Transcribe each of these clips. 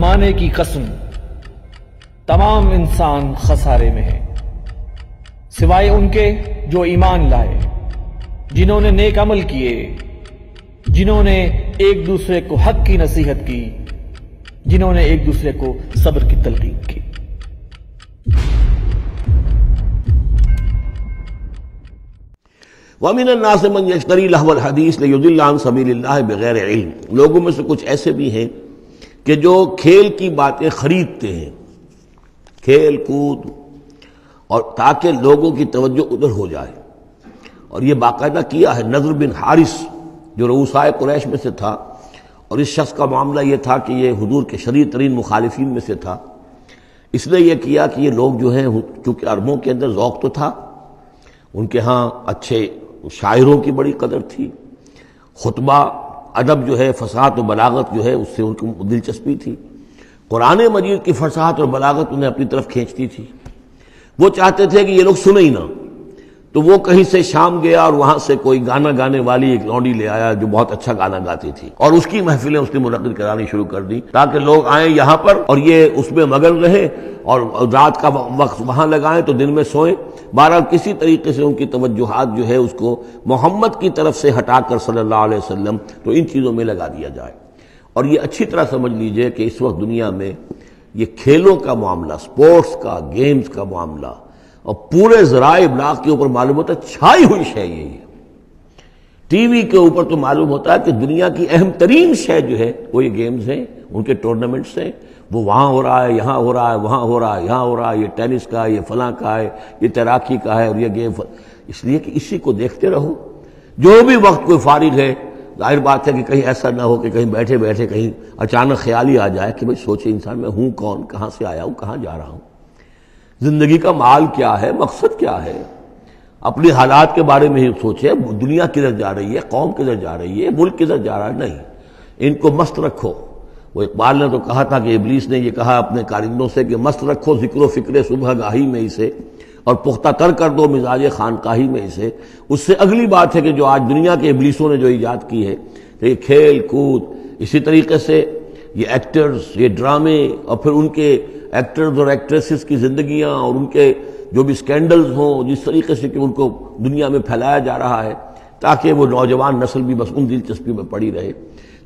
زمانے کی قسم تمام انسان خسارے میں ہے، سوائے ان کے جو ایمان لائے، جنہوں نے نیک عمل کیے، جنہوں نے ایک دوسرے کو حق کی نصیحت کی، جنہوں نے ایک دوسرے کو صبر کی تلقین کی۔ وَمِنَ النَّاسِ مَن يَشْتَرِي لَهْوَ الْحَدِيثِ لِيُضِلَّ عَن سَبِيلِ اللَّهِ بِغَيْرِ عِلْمٍ، لوگوں میں سے کچھ ایسے بھی ہیں کہ جو کھیل کی باتیں خریدتے ہیں، کھیل کود، اور تاکہ لوگوں کی توجہ ادھر ہو جائے۔ اور یہ باقاعدہ کیا ہے نضر بن حارث جو رؤسائے قریش میں سے تھا، اور اس شخص کا معاملہ یہ تھا کہ یہ حضور کے شدید ترین مخالفین میں سے تھا۔ اس نے یہ کیا کہ یہ لوگ جو ہیں، چونکہ عربوں کے اندر ذوق تو تھا، ان کے ہاں اچھے شاعروں کی بڑی قدر تھی، خطبہ ادب جو ہے، فصاحت و بلاغت جو ہے اس سے ان کو دلچسپی تھی، قرآن مجید کی فصاحت اور بلاغت انہیں اپنی طرف کھینچتی تھی۔ وہ چاہتے تھے کہ یہ لوگ سنیں ہی نہ، تو وہ کہیں سے شام گیا اور وہاں سے کوئی گانا گانے والی ایک لونڈی لے آیا جو بہت اچھا گانا گاتی تھی، اور اس کی محفلیں اس نے منعقد کرانی شروع کر دی تاکہ لوگ آئیں یہاں پر اور یہ اس میں مگن رہیں اور رات کا وقت وہاں لگائیں تو دن میں سوئیں۔ بہرحال کسی طریقے سے ان کی توجہات جو ہے اس کو محمد کی طرف سے ہٹا کر صلی اللہ علیہ وسلم تو ان چیزوں میں لگا دیا جائے۔ اور یہ اچھی طرح سمجھ لیجئے کہ اس وقت دنیا میں یہ کھیلوں کا معاملہ، سپورٹس کا، گیمز کا معاملہ، اور پورے ذرائع ابلاغ کے اوپر معلوم ہوتا ہے چھائی ہوئی شے یہ ہے۔ ٹی وی کے اوپر تو معلوم ہوتا ہے کہ دنیا کی اہم ترین شے جو ہے وہ یہ گیمز ہیں، ان کے ٹورنامنٹس ہیں، وہ وہاں ہو رہا ہے، یہاں ہو رہا ہے، وہاں ہو رہا ہے، یہاں ہو رہا ہے، یہ ٹینس کا ہے، یہ فلاں کا ہے، یہ تیراکی کا ہے، اور یہ گیم، اس لیے کہ اسی کو دیکھتے رہو۔ جو بھی وقت کوئی فارغ ہے، ظاہر بات ہے کہ کہیں ایسا نہ ہو کہ کہیں بیٹھے بیٹھے کہیں اچانک خیال ہی آ جائے کہ بھئی سوچے انسان میں ہوں کون، کہاں سے آیا ہوں، کہاں جا رہا ہوں، زندگی کا مال کیا ہے، مقصد کیا ہے، اپنی حالات کے بارے میں ہی سوچے، دنیا کدھر جا رہی ہے، قوم کدھر جا رہی ہے، ملک کدھر جا رہا ہے، نہیں، ان کو مست رکھو۔ وہ اقبال نے تو کہا تھا کہ ابلیس نے یہ کہا اپنے کارندوں سے کہ مست رکھو ذکر و فکر صبح گاہی میں اسے، اور پختہ تر کر دو مزاج خانقاہی میں اسے۔ اس سے اگلی بات ہے کہ جو آج دنیا کے ابلیسوں نے جو ایجاد کی ہے کہ یہ کھیل کود، اسی طریقے سے یہ ایکٹرز، یہ ڈرامے، اور پھر ان کے ایکٹرز اور ایکٹریسز کی زندگیاں اور ان کے جو بھی سکینڈلز ہوں، جس طریقے سے کہ ان کو دنیا میں پھیلایا جا رہا ہے تاکہ وہ نوجوان نسل بھی بس ان دلچسپی میں پڑی رہے،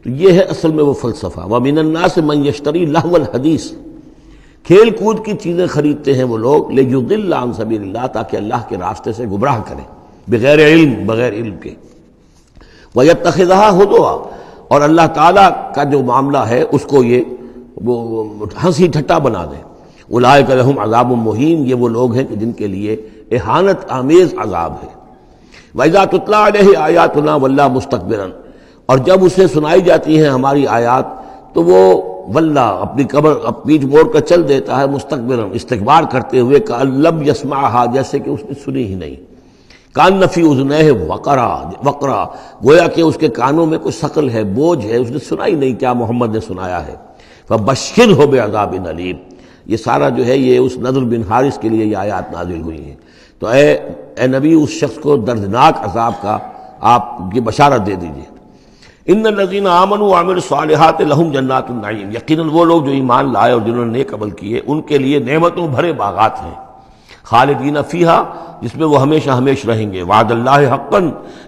تو یہ ہے اصل میں وہ فلسفہ۔ وَمِنَ النَّاسِ مَن يَشْتَرِي لَهْوَ الْحَدِيثِ، کھیل کود کی چیزیں خریدتے ہیں وہ لوگ، لِيُضِلَّ عَن سَبِيلِ اللَّهِ، تاکہ اللہ کے راستے سے گمراہ کریں، بغیر علم، بغیر علم کے، وَيَتَّخِذَهَا هُزُوًا، اور اللہ تعالیٰ کا جو معاملہ ہے اس کو یہ وہ ہنسی ٹھٹا بنا دیں۔ اولئک لہم عذاب مہین، یہ وہ لوگ ہیں کہ جن کے لیے اہانت آمیز عذاب ہے۔ وَإِذَا تُتْلَىٰ عَلَيْهِ آیاتنا وَلَّىٰ مُسْتَكْبِرًا، اور جب اسے سنائی جاتی ہیں ہماری آیات تو وہ ولّا اپنی قبر پیٹھ موڑ کر چل دیتا ہے، مستکبرن، استکبار کرتے ہوئے، کأن لم یسمعها، جیسے کہ اس نے سنی ہی نہیں، کان فی اذنیہ وقرا، گویا کہ اس کے کانوں میں کوئی ثقل ہے، بوجھ ہے، اس نے سنا ہی نہیں کیا محمد نے سنایا ہے۔ فبشرہ بعذاب علیم، یہ سارا جو ہے یہ اس نضر بن حارث کے لیے یہ آیات نازل ہوئی ہیں۔ تو اے نبی اس شخص کو دردناک عذاب کا آپ کی بشارت دے دیجئے۔ ان الذین آمنوا وعملوا الصالحات لہم جنات النعیم، یقیناً وہ لوگ جو ایمان لائے اور جنہوں نے نیک عمل کیے ان کے لیے نعمتوں بھرے باغات ہیں، خالدین فیہا، جس میں وہ ہمیشہ ہمیش رہیں گے۔ وعد اللہ حقا،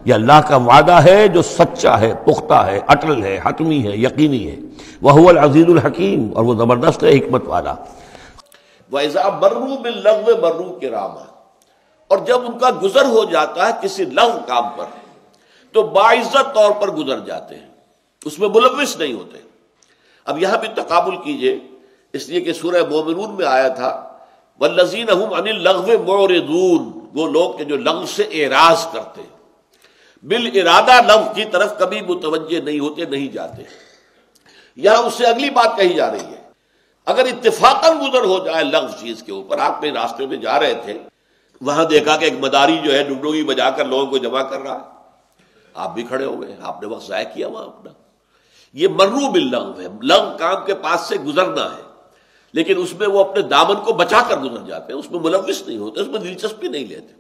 یہ اللہ کا وعدہ ہے جو سچا ہے، پختہ ہے، اٹل ہے، حتمی ہے، یقینی ہے۔ وہو العزیز الحکیم، اور وہ زبردست ہے، حکمت والا۔ وَإِذَا مَرُّوا بِاللَّغْوِ مَرُّوا كِرَامًا، اور جب ان کا گزر ہو جاتا ہے کسی لغو کام پر تو باعزت طور پر گزر جاتے ہیں، اس میں ملوث نہیں ہوتے۔ اب یہاں بھی تقابل کیجئے، اس لیے کہ سورہ مومنون میں آیا تھا والذین هم عن اللغو معرضون، وہ لوگ کہ جو لغو سے اعراض کرتے، بالارادہ لغو کی طرف کبھی متوجہ نہیں ہوتے، نہیں جاتے۔ یہاں اس سے اگلی بات کہی جا رہی ہے، اگر اتفاقاً گزر ہو جائے لغو چیز کے اوپر، آپ کے راستے میں جا رہے تھے، وہاں دیکھا کہ ایک مداری جو ہے ڈگڈگی بجا کر لوگوں کو جمع کر رہا ہے، آپ بھی کھڑے ہو گئے، آپ نے وقت ضائع کیا وہاں اپنا، یہ مرو باللغو ہے، لغو کام کے پاس سے گزرنا ہے، لیکن اس میں وہ اپنے دامن کو بچا کر گزر جاتے ہیں، اس میں ملوث نہیں ہوتے، اس میں دلچسپی نہیں لیتے۔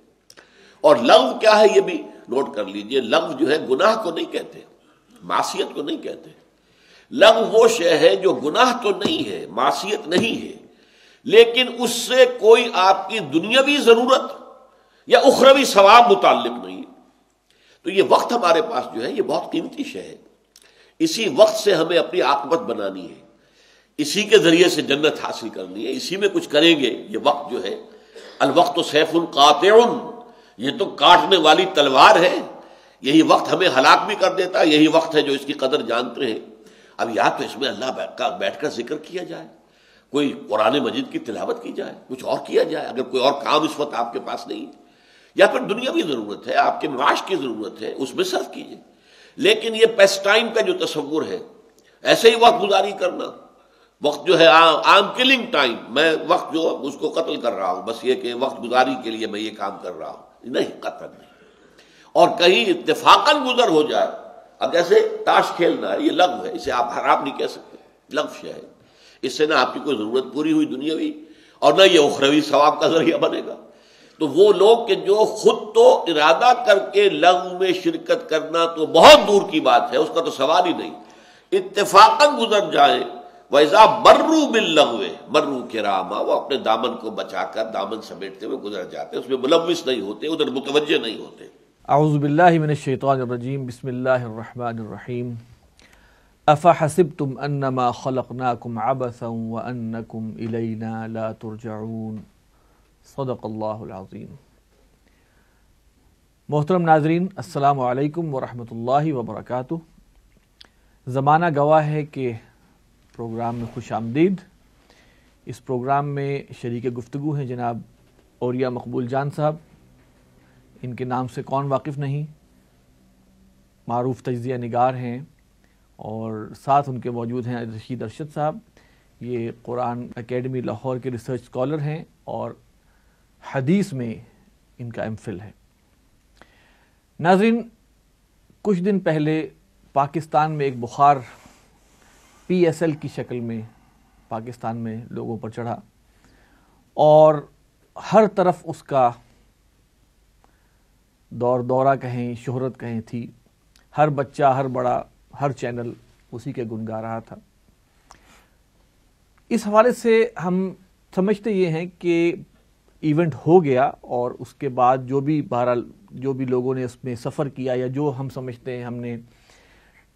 اور لغو کیا ہے یہ بھی نوٹ کر لیجئے، لغو جو ہے گناہ کو نہیں کہتے، معصیت کو نہیں کہتے، لغو وہ شے ہے جو گناہ تو نہیں ہے، معصیت نہیں ہے، لیکن اس سے کوئی آپ کی دنیاوی ضرورت یا اخروی ثواب متعلق نہیں ہے۔ تو یہ وقت ہمارے پاس جو ہے یہ بہت قیمتی شے ہے، اسی وقت سے ہمیں اپنی عاقبت بنانی ہے، اسی کے ذریعے سے جنت حاصل کرنی ہے، اسی میں کچھ کریں گے۔ یہ وقت جو ہے الوقت سیف قاطع، یہ تو کاٹنے والی تلوار ہے، یہی وقت ہمیں ہلاک بھی کر دیتا ہے، یہی وقت ہے جو اس کی قدر جانتے ہیں۔ اب یا تو اس میں اللہ بیٹھ کر ذکر کیا جائے، کوئی قرآن مجید کی تلاوت کی جائے، کچھ اور کیا جائے اگر کوئی اور کام اس وقت آپ کے پاس نہیں ہے، یا پھر دنیاوی ضرورت ہے، آپ کے معاش کی ضرورت ہے، اس میں صرف کیجیے۔ لیکن یہ پیس ٹائم کا جو تصور ہے، ایسے ہی وقت گزاری کرنا، وقت جو ہے آئی ایم کلنگ ٹائم، میں وقت جو اس کو قتل کر رہا ہوں، بس یہ کہ وقت گزاری کے لیے میں یہ کام کر رہا ہوں، نہیں، قتل نہیں۔ اور کہیں اتفاقاً گزر ہو جائے، اب جیسے تاش کھیلنا ہے، یہ لغو ہے، اسے آپ حرام نہیں کہہ سکتے، لغو شے ہے، اس سے نہ آپ کی کوئی ضرورت پوری ہوئی دنیاوی اور نہ یہ اخروی ثواب کا ذریعہ بنے گا۔ تو وہ لوگ کہ جو خود تو ارادہ کر کے لغو میں شرکت کرنا تو بہت دور کی بات ہے، اس کا تو سوال ہی نہیں، اتفاقاً گزر جائیں، وَإِذَا مَرُّوا بِاللَّغْوِ مَرُّوا كِرَامًا، وہ اپنے دامن کو بچا کر دامن سمیٹتے ہوئے گزر جاتے، اس میں ملوث نہیں ہوتے، ادھر متوجہ نہیں ہوتے۔ اعوذ باللہ من الشیطان الرجیم، بسم اللہ الرحمن الرحیم۔ افحسبتم انما خلقناکم عبثا وانکم الینا لا ترجعون، صدق اللہ العظیم۔ محترم ناظرین، السلام علیکم ورحمۃ اللہ وبرکاتہ۔ زمانہ گواہ ہے کہ پروگرام میں خوش آمدید۔ اس پروگرام میں شریک گفتگو ہیں جناب اولیاء مقبول جان صاحب، ان کے نام سے کون واقف نہیں، معروف تجزیہ نگار ہیں، اور ساتھ ان کے موجود ہیں رشید ارشد صاحب، یہ قرآن اکیڈمی لاہور کے ریسرچ اسکالر ہیں اور حدیث میں ان کا ایم فل ہے۔ ناظرین، کچھ دن پہلے پاکستان میں ایک بخار PSL کی شکل میں پاکستان میں لوگوں پر چڑھا، اور ہر طرف اس کا دورہ کہیں، شہرت کہیں تھی، ہر بچہ، ہر بڑا، ہر چینل اسی کے گن گا رہا تھا۔ اس حوالے سے ہم سمجھتے یہ ہیں کہ ایونٹ ہو گیا، اور اس کے بعد بہرحال جو بھی لوگوں نے اس میں سفر کیا، یا جو ہم سمجھتے ہیں ہم نے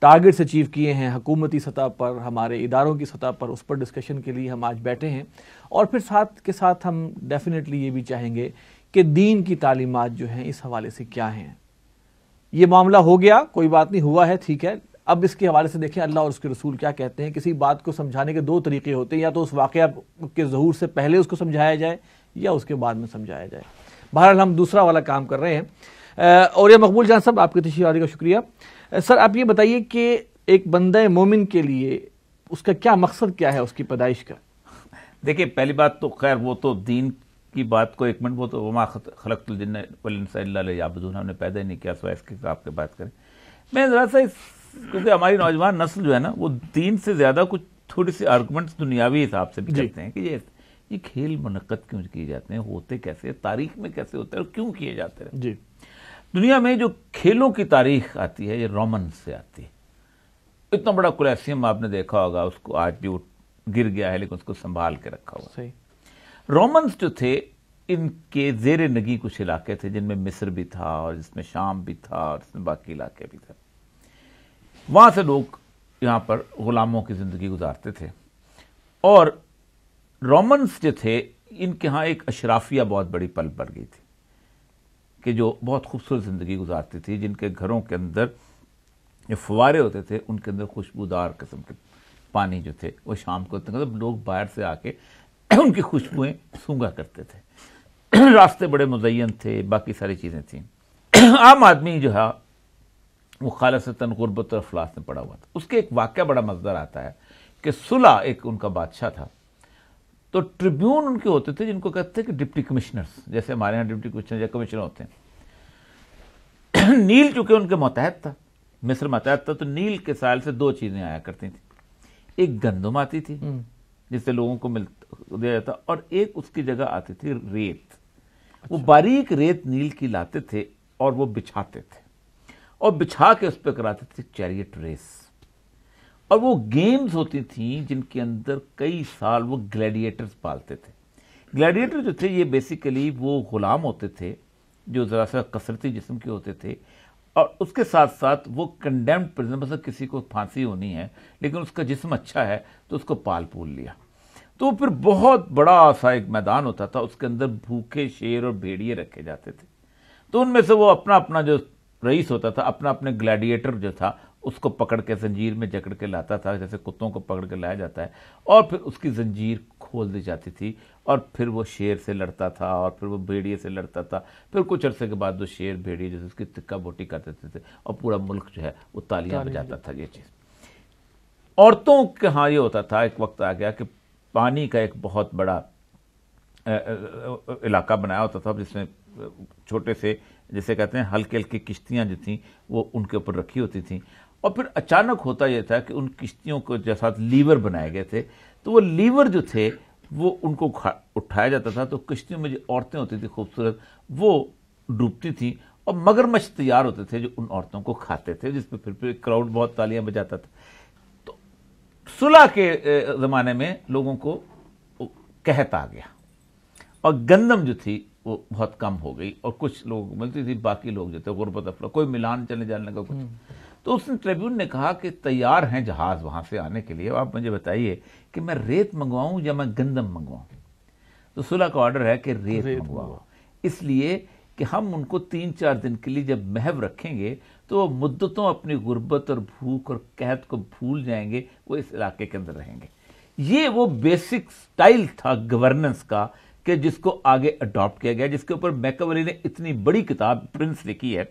ٹارگٹس اچیو کیے ہیں حکومتی سطح پر، ہمارے اداروں کی سطح پر، اس پر ڈسکشن کے لیے ہم آج بیٹھے ہیں۔ اور پھر ساتھ کے ساتھ ہم ڈیفینیٹلی یہ بھی چاہیں گے کہ دین کی تعلیمات جو ہیں اس حوالے سے کیا ہیں۔ یہ معاملہ ہو گیا، کوئی بات نہیں، ہوا ہے، ٹھیک ہے، اب اس کے حوالے سے دیکھیں اللہ اور اس کے رسول کیا کہتے ہیں۔ کسی بات کو سمجھانے کے دو طریقے ہوتے ہیں، یا تو اس واقعہ کے ظہور سے پہلے اس کو سمجھایا جائے یا اس کے بعد میں سمجھایا جائے۔ بہرحال ہم دوسرا والا کام کر رہے ہیں۔ اور یہ مقبول جان صاحب، آپ کی تشریف آوری کا شکریہ۔ سر، آپ یہ بتائیے کہ ایک بندہ مومن کے لیے اس کا کیا مقصد کیا ہے اس کی پیدائش کا؟ دیکھیں، پہلی بات تو خیر وہ تو دین کی بات کو ایک منٹ، وہ تو وما خلقت الجن والانس الا لیعبدون، ہم نے پیدا ہی نہیں کیا سوائے اس کے آپ کے بات کریں۔ میں ذرا سا کیونکہ ہماری نوجوان نسل جو ہے نا، وہ دین سے زیادہ کچھ تھوڑی سی آرگومنٹس دنیاوی حساب سے بھی کرتے ہیں کہ یہ کھیل منعقد کیوں کیے جاتے ہیں، ہوتے کیسے، تاریخ میں کیسے ہوتے ہیں اور کیوں کیے جاتے ہیں۔ جی، دنیا میں جو کھیلوں کی تاریخ آتی ہے یہ رومن سے آتی ہے۔ اتنا بڑا کولیسیم آپ نے دیکھا ہوگا، اس کو آج بھی گر گیا ہے لیکن اس کو سنبھال کے رکھا ہوا۔ صحیح۔ رومنز جو تھے، ان کے زیر نگی کچھ علاقے تھے جن میں مصر بھی تھا اور جس میں شام بھی تھا اور جس میں باقی علاقے بھی تھے۔ وہاں سے لوگ یہاں پر غلاموں کی زندگی گزارتے تھے، اور رومنز جو تھے ان کے ہاں ایک اشرافیہ بہت بڑی پل پڑ گئی تھی کہ جو بہت خوبصورت زندگی گزارتی تھی، جن کے گھروں کے اندر جو فوارے ہوتے تھے ان کے اندر خوشبودار قسم کے پانی جو تھے وہ شام کو لوگ باہر سے آ کے ان کی خوشبوئیں سونگا کرتے تھے۔ راستے بڑے مزین تھے، باقی ساری چیزیں تھیں۔ عام آدمی جو ہے وہ خالصتاً غربت اور افلاس میں پڑا ہوا تھا۔ اس کے ایک واقعہ بڑا مزدار آتا ہے کہ سلا ایک ان کا بادشاہ تھا، تو ٹریبیون ان کے ہوتے تھے جن کو کہتے تھے کہ ڈپٹی کمشنرز، جیسے ہمارے ہاں ڈپٹی کمشنر یا کمشنر ہوتے ہیں۔ نیل چونکہ ان کے ماتحت تھا، مصر ماتحت تھا، تو نیل کے سائل سے دو چیزیں آیا کرتی تھیں، ایک گندم آتی تھی جس سے لوگوں کو دیا جاتا، اور ایک اس کی جگہ آتی تھی ریت۔ وہ باریک ریت نیل کی لاتے تھے اور وہ بچھاتے تھے، اور بچھا کے اس پہ کراتے تھے چیریٹ ریس، اور وہ گیمز ہوتی تھیں جن کے اندر کئی سال وہ گلیڈیٹرز پالتے تھے. گلیڈیٹر جو تھے یہ بیسیکلی وہ غلام ہوتے تھے جو ذرا سا کثرتی جسم کے ہوتے تھے, اور اس کے ساتھ ساتھ وہ کنڈیمڈ پرزن, مثلا کسی کو پھانسی ہونی ہے لیکن اس کا جسم اچھا ہے تو اس کو پال پول لیا. تو پھر بہت بڑا سا ایک میدان ہوتا تھا, اس کے اندر بھوکے شیر اور بھیڑیے رکھے جاتے تھے. تو ان میں سے وہ اپنا اپنا جو رئیس ہوتا تھا, اپنا اپنے گلیڈیٹر جو تھا اس کو پکڑ کے زنجیر میں جکڑ کے لاتا تھا, جیسے کتوں کو پکڑ کے لایا جاتا ہے, اور پھر اس کی زنجیر کھول دی جاتی تھی, اور پھر وہ شیر سے لڑتا تھا, اور پھر وہ بھیڑیے سے لڑتا تھا. پھر کچھ عرصے کے بعد وہ شیر بھیڑیے جیسے اس کی تکا بوٹی کر دیتے تھے, اور پورا ملک جو ہے وہ تالیاں بجاتا تھا. یہ چیز عورتوں کے ہاں یہ ہوتا تھا. ایک وقت آ گیا کہ پانی کا ایک بہت بڑا علاقہ بنایا ہوتا تھا جس میں چھوٹے سے جیسے کہتے ہیں ہلکے ہلکی کشتیاں جو تھیں وہ ان کے اوپر رکھی ہوتی تھیں. اور پھر اچانک ہوتا یہ تھا کہ ان کشتیوں کو جیسا لیور بنائے گئے تھے, تو وہ لیور جو تھے وہ ان کو اٹھایا جاتا تھا, تو کشتیوں میں جو عورتیں ہوتی تھیں خوبصورت وہ ڈوبتی تھیں, اور مگرمچھ تیار ہوتے تھے جو ان عورتوں کو کھاتے تھے, جس پہ پھر کراؤڈ بہت تالیاں بجاتا تھا. تو صلح کے زمانے میں لوگوں کو قحط آ گیا, اور گندم جو تھی وہ بہت کم ہو گئی, اور کچھ لوگوں کو ملتی تھی, باقی لوگ جو تھے غربت افلا, کوئی ملان چلے جانے کا کچھ. تو اس نے ٹریبیون نے کہا کہ تیار ہیں جہاز وہاں سے آنے کے لیے, آپ مجھے بتائیے کہ میں ریت منگواؤں یا میں گندم منگواؤں. تو صلح کا آرڈر ہے کہ ریت منگواؤ, اس لیے کہ ہم ان کو 3-4 دن کے لیے جب محو رکھیں گے تو وہ مدتوں اپنی غربت اور بھوک اور قحط کو بھول جائیں گے, وہ اس علاقے کے اندر رہیں گے. یہ وہ بیسک سٹائل تھا گورننس کا کہ جس کو آگے اڈاپٹ کیا گیا, جس کے اوپر میکاویلی نے اتنی بڑی کتاب پرنس لکھی ہے.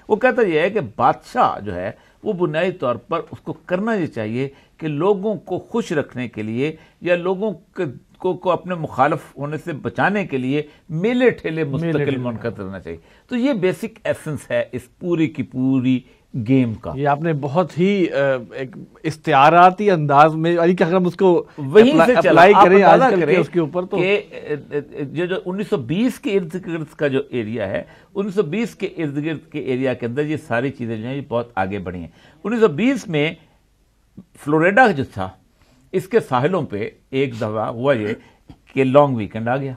وہ کہتا یہ ہے کہ بادشاہ جو ہے وہ بنیادی طور پر اس کو کرنا یہ چاہیے کہ لوگوں کو خوش رکھنے کے لیے یا لوگوں کو اپنے مخالف ہونے سے بچانے کے لیے میلے ٹھیلے مستقل منعقد کرنا چاہیے. تو یہ بیسک ایسنس ہے اس پوری کی پوری گیم کا. یہ آپ نے بہت ہی ایک استعاراتی انداز میں کہ اگر ہم اس کو وہیں سے اپلائی کریں آج کل کے اس کے اوپر, تو جو 1920 کے ارد گرد کا جو ایریا ہے, 1920 کے ارد گرد کے ایریا کے اندر یہ ساری چیزیں جو ہیں یہ بہت آگے بڑھی ہیں. 1920 میں فلوریڈا جو تھا اس کے ساحلوں پہ ایک دفعہ ہوا یہ کہ لانگ ویکنڈ آ گیا.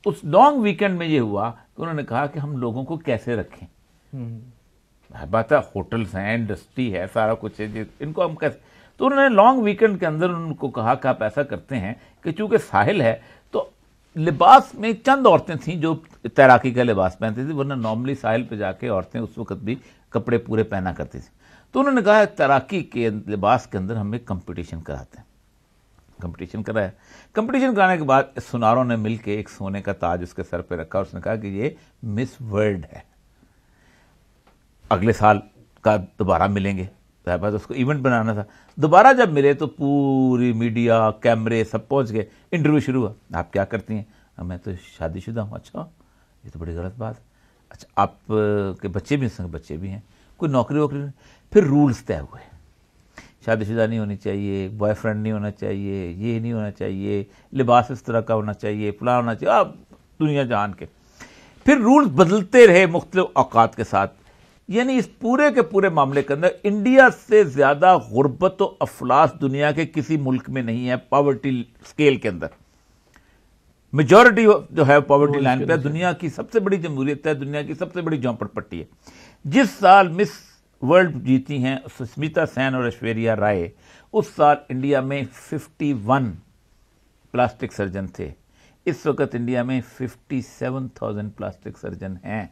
اس لانگ ویکنڈ میں یہ ہوا کہ انہوں نے کہا کہ ہم لوگوں کو کیسے رکھیں. بات ہے ہوٹلز ہیں, انڈسٹری ہے, سارا کچھ ہے, ان کو ہم کیسے. تو انہوں نے لانگ ویکنڈ کے اندر ان کو کہا کہ آپ ایسا کرتے ہیں کہ چونکہ ساحل ہے تو لباس میں چند عورتیں تھیں جو تیراکی کا لباس پہنتی تھیں, ورنہ نارملی ساحل پہ جا کے عورتیں اس وقت بھی کپڑے پورے پہنا کرتی تھیں. تو انہوں نے کہا تیراکی کے لباس کے اندر ہم ایک کمپٹیشن کراتے ہیں. کمپٹیشن کرایا. کمپٹیشن کرانے کے بعد سناروں نے مل کے ایک سونے کا تاج اس کے سر پہ رکھا, اس نے کہا کہ یہ مس ورلڈ ہے, اگلے سال کا دوبارہ ملیں گے. اس کو ایونٹ بنانا تھا. دوبارہ جب ملے تو پوری میڈیا کیمرے سب پہنچ گئے. انٹرویو شروع ہوا, آپ کیا کرتی ہیں؟ میں تو شادی شدہ ہوں. اچھا یہ تو بڑی غلط بات. اچھا آپ کے بچے بھی ہیں؟ بچے بھی ہیں. کوئی نوکری ووکری نہیں؟ پھر رولز طے ہوئے, شادی شدہ نہیں ہونی چاہیے, بوائے فرینڈ نہیں ہونا چاہیے, یہ نہیں ہونا چاہیے, لباس اس طرح کا ہونا چاہیے, فلاں ہونا چاہیے, آپ دنیا جہان کے. پھر رولز بدلتے رہے مختلف اوقات کے ساتھ. یعنی اس پورے کے پورے معاملے کے اندر انڈیا سے زیادہ غربت و افلاس دنیا کے کسی ملک میں نہیں ہے. پاورٹی سکیل کے اندر میجورٹی جو ہے پاورٹی لائن پہ. دنیا کی سب سے بڑی جمہوریت ہے, دنیا کی سب سے بڑی جھونپڑ پٹی ہے. جس سال مس ورلڈ جیتی ہیں سسمیتا سین اور ایشوریا رائے, اس سال انڈیا میں 51 پلاسٹک سرجن تھے. اس وقت انڈیا میں 57,000 پلاسٹک سرجن ہیں.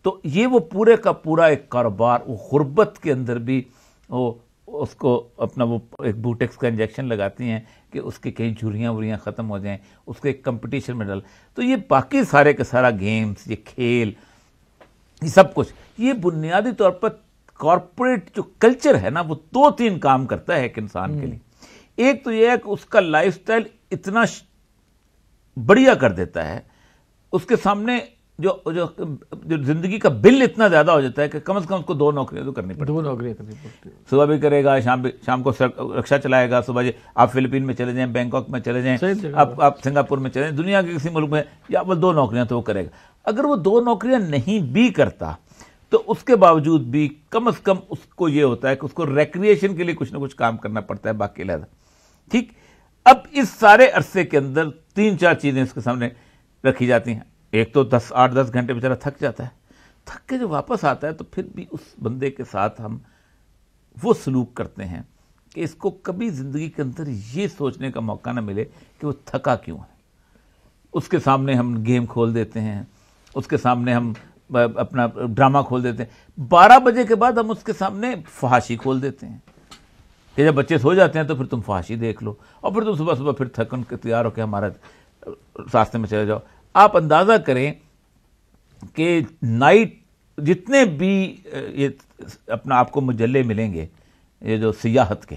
تو یہ وہ پورے کا پورا ایک کاروبار, وہ غربت کے اندر بھی وہ اس کو اپنا وہ ایک بوٹیکس کا انجیکشن لگاتی ہیں کہ اس کے کہیں جھریاں وریاں ختم ہو جائیں, اس کو ایک کمپٹیشن میں ڈال. تو یہ باقی سارے کے سارا گیمز, یہ کھیل, یہ سب کچھ, یہ بنیادی طور پر کارپوریٹ جو کلچر ہے نا وہ 2-3 کام کرتا ہے ایک انسان کے لیے. ایک تو یہ ہے کہ اس کا لائف سٹائل اتنا بڑھیا کر دیتا ہے, اس کے سامنے جو زندگی کا بل اتنا زیادہ ہو جاتا ہے کہ کم از کم اس کو 2 نوکریاں تو کرنی پڑتی. 2 نوکریاں کرنی پڑتی. صبح بھی کرے گا, شام کو رکشہ چلائے گا. صبح آپ فلپین میں چلے جائیں, بینکاک میں چلے جائیں, آپ سنگاپور میں چلے جائیں, دنیا کے کسی ملک میں, یا وہ 2 نوکریاں تو وہ کرے گا. اگر وہ 2 نوکریاں نہیں بھی کرتا تو اس کے باوجود بھی کم از کم اس کو یہ ہوتا ہے کہ اس کو ریکریشن کے لیے کچھ نہ کچھ کام کرنا پڑتا ہے باقی علیحدہ. ٹھیک. اب اس سارے عرصے کے اندر 3-4 چیزیں اس کے سامنے رکھی جاتی ہیں. ایک تو 8-10 گھنٹے بیچارہ تھک جاتا ہے, تھک کے جو واپس آتا ہے تو پھر بھی اس بندے کے ساتھ ہم وہ سلوک کرتے ہیں کہ اس کو کبھی زندگی کے اندر یہ سوچنے کا موقع نہ ملے کہ وہ تھکا کیوں ہے. اس کے سامنے ہم گیم کھول دیتے ہیں, اس کے سامنے ہم اپنا ڈرامہ کھول دیتے ہیں. 12 بجے کے بعد ہم اس کے سامنے فحاشی کھول دیتے ہیں کہ جب بچے سو جاتے ہیں تو پھر تم فحاشی دیکھ لو, اور پھر تم صبح صبح پھر تھکن کے تیار ہو کے ہمارا راستے میں چلے جاؤ. آپ اندازہ کریں کہ نائٹ جتنے بھی یہ اپنا آپ کو مجلے ملیں گے یہ جو سیاحت کے,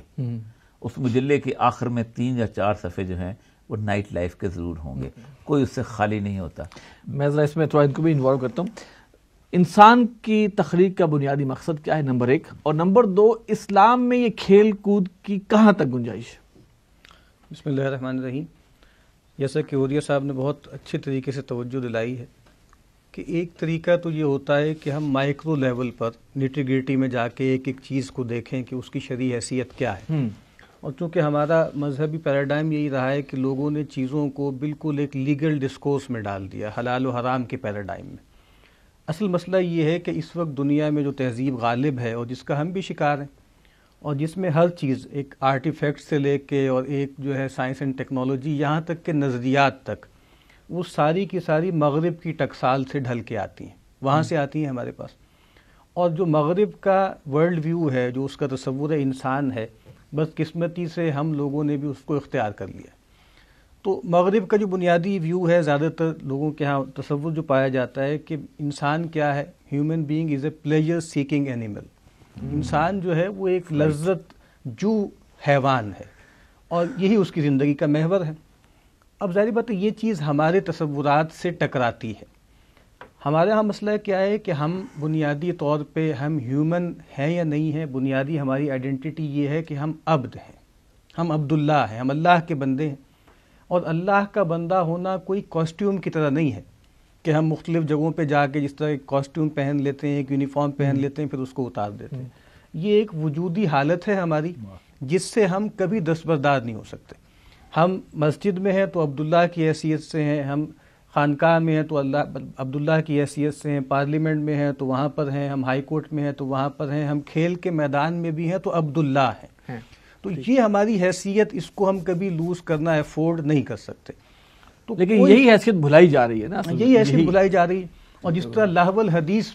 اس مجلے کے آخر میں 3 یا 4 صفحے جو ہیں وہ نائٹ لائف کے ضرور ہوں گے, کوئی اس سے خالی نہیں ہوتا. میں ذرا اس میں تھوڑا ان کو بھی انوالو کرتا ہوں. انسان کی تخلیق کا بنیادی مقصد کیا ہے نمبر 1, اور نمبر 2 اسلام میں یہ کھیل کود کی کہاں تک گنجائش ہے؟ بسم اللہ الرحمن الرحیم. جیسا کہ عوریہ صاحب نے بہت اچھے طریقے سے توجہ دلائی ہے کہ ایک طریقہ تو یہ ہوتا ہے کہ ہم مائکرو لیول پر نیٹی گریٹی میں جا کے ایک ایک چیز کو دیکھیں کہ اس کی شرعی حیثیت کیا ہے. اور چونکہ ہمارا مذہبی پیراڈائم یہی رہا ہے کہ لوگوں نے چیزوں کو بالکل ایک لیگل ڈسکورس میں ڈال دیا, حلال و حرام کے پیراڈائم میں. اصل مسئلہ یہ ہے کہ اس وقت دنیا میں جو تہذیب غالب ہے اور جس کا ہم بھی شکار ہیں, اور جس میں ہر چیز ایک آرٹیفیکٹ سے لے کے اور ایک جو ہے سائنس اینڈ ٹیکنالوجی یہاں تک کہ نظریات تک, وہ ساری کی ساری مغرب کی ٹکسال سے ڈھل کے آتی ہیں, وہاں سے آتی ہیں ہمارے پاس. اور جو مغرب کا ورلڈ ویو ہے, جو اس کا تصور انسان ہے, بدقسمتی سے ہم لوگوں نے بھی اس کو اختیار کر لیا. تو مغرب کا جو بنیادی ویو ہے, زیادہ تر لوگوں کے ہاں تصور جو پایا جاتا ہے کہ انسان کیا ہے, human being is a pleasure seeking animal. انسان جو ہے وہ ایک لذت جو حیوان ہے اور یہی اس کی زندگی کا محور ہے. اب ظاہر بات ہے یہ چیز ہمارے تصورات سے ٹکراتی ہے. ہمارے ہاں مسئلہ کیا ہے کہ ہم بنیادی طور پہ ہم ہیومن ہیں یا نہیں ہیں, بنیادی ہماری آئیڈینٹی یہ ہے کہ ہم عبد ہیں, ہم عبداللہ ہیں, ہم اللہ کے بندے ہیں. اور اللہ کا بندہ ہونا کوئی کاسٹیوم کی طرح نہیں ہے کہ ہم مختلف جگہوں پہ جا کے جس طرح ایک کاسٹیوم پہن لیتے ہیں, ایک یونیفارم پہن لیتے ہیں, پھر اس کو اتار دیتے ہیں. یہ ایک وجودی حالت ہے ہماری جس سے ہم کبھی دستبردار نہیں ہو سکتے. ہم مسجد میں ہیں تو عبداللہ کی حیثیت سے ہیں, ہم خانقاہ میں ہیں تو اللہ عبداللہ کی حیثیت سے ہیں, پارلیمنٹ میں ہیں تو وہاں پر ہیں, ہم ہائی کورٹ میں ہیں تو وہاں پر ہیں, ہم کھیل کے میدان میں بھی ہیں تو عبداللہ ہیں. تو یہ ہماری حیثیت, اس کو ہم کبھی لوز کرنا افورڈ نہیں کر سکتے. تو لیکن یہی حیثیت بھلائی جا رہی ہے نا, یہی حیثیت بھلائی جا رہی ہے. اور جس طرح لہو الحدیث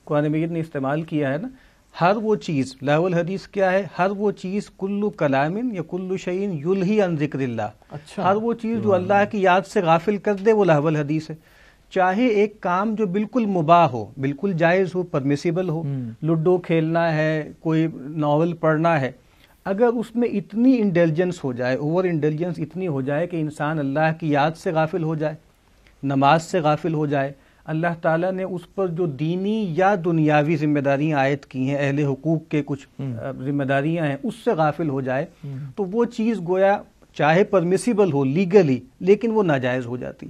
قرآن مجید نے استعمال کیا ہے نا, ہر وہ چیز, لہو الحدیث کیا ہے, ہر وہ چیز کلو کلامن یا کلو شعین یلہی عن ذکر اللہ, ہر وہ چیز جو اللہ کی یاد سے غافل کر دے وہ لہو الحدیث ہے. چاہے ایک کام جو بالکل مباح ہو, بالکل جائز ہو, پرمیسیبل ہو, لوڈو کھیلنا ہے, کوئی ناول پڑھنا ہے, اگر اس میں اتنی انٹیلیجنس ہو جائے, اوور انٹیلیجنس اتنی ہو جائے کہ انسان اللہ کی یاد سے غافل ہو جائے, نماز سے غافل ہو جائے, اللہ تعالیٰ نے اس پر جو دینی یا دنیاوی ذمہ داریاں عائد کی ہیں, اہل حقوق کے کچھ ذمہ داریاں ہیں, اس سے غافل ہو جائے, تو وہ چیز گویا چاہے پرمیسیبل ہو لیگلی لیکن وہ ناجائز ہو جاتی.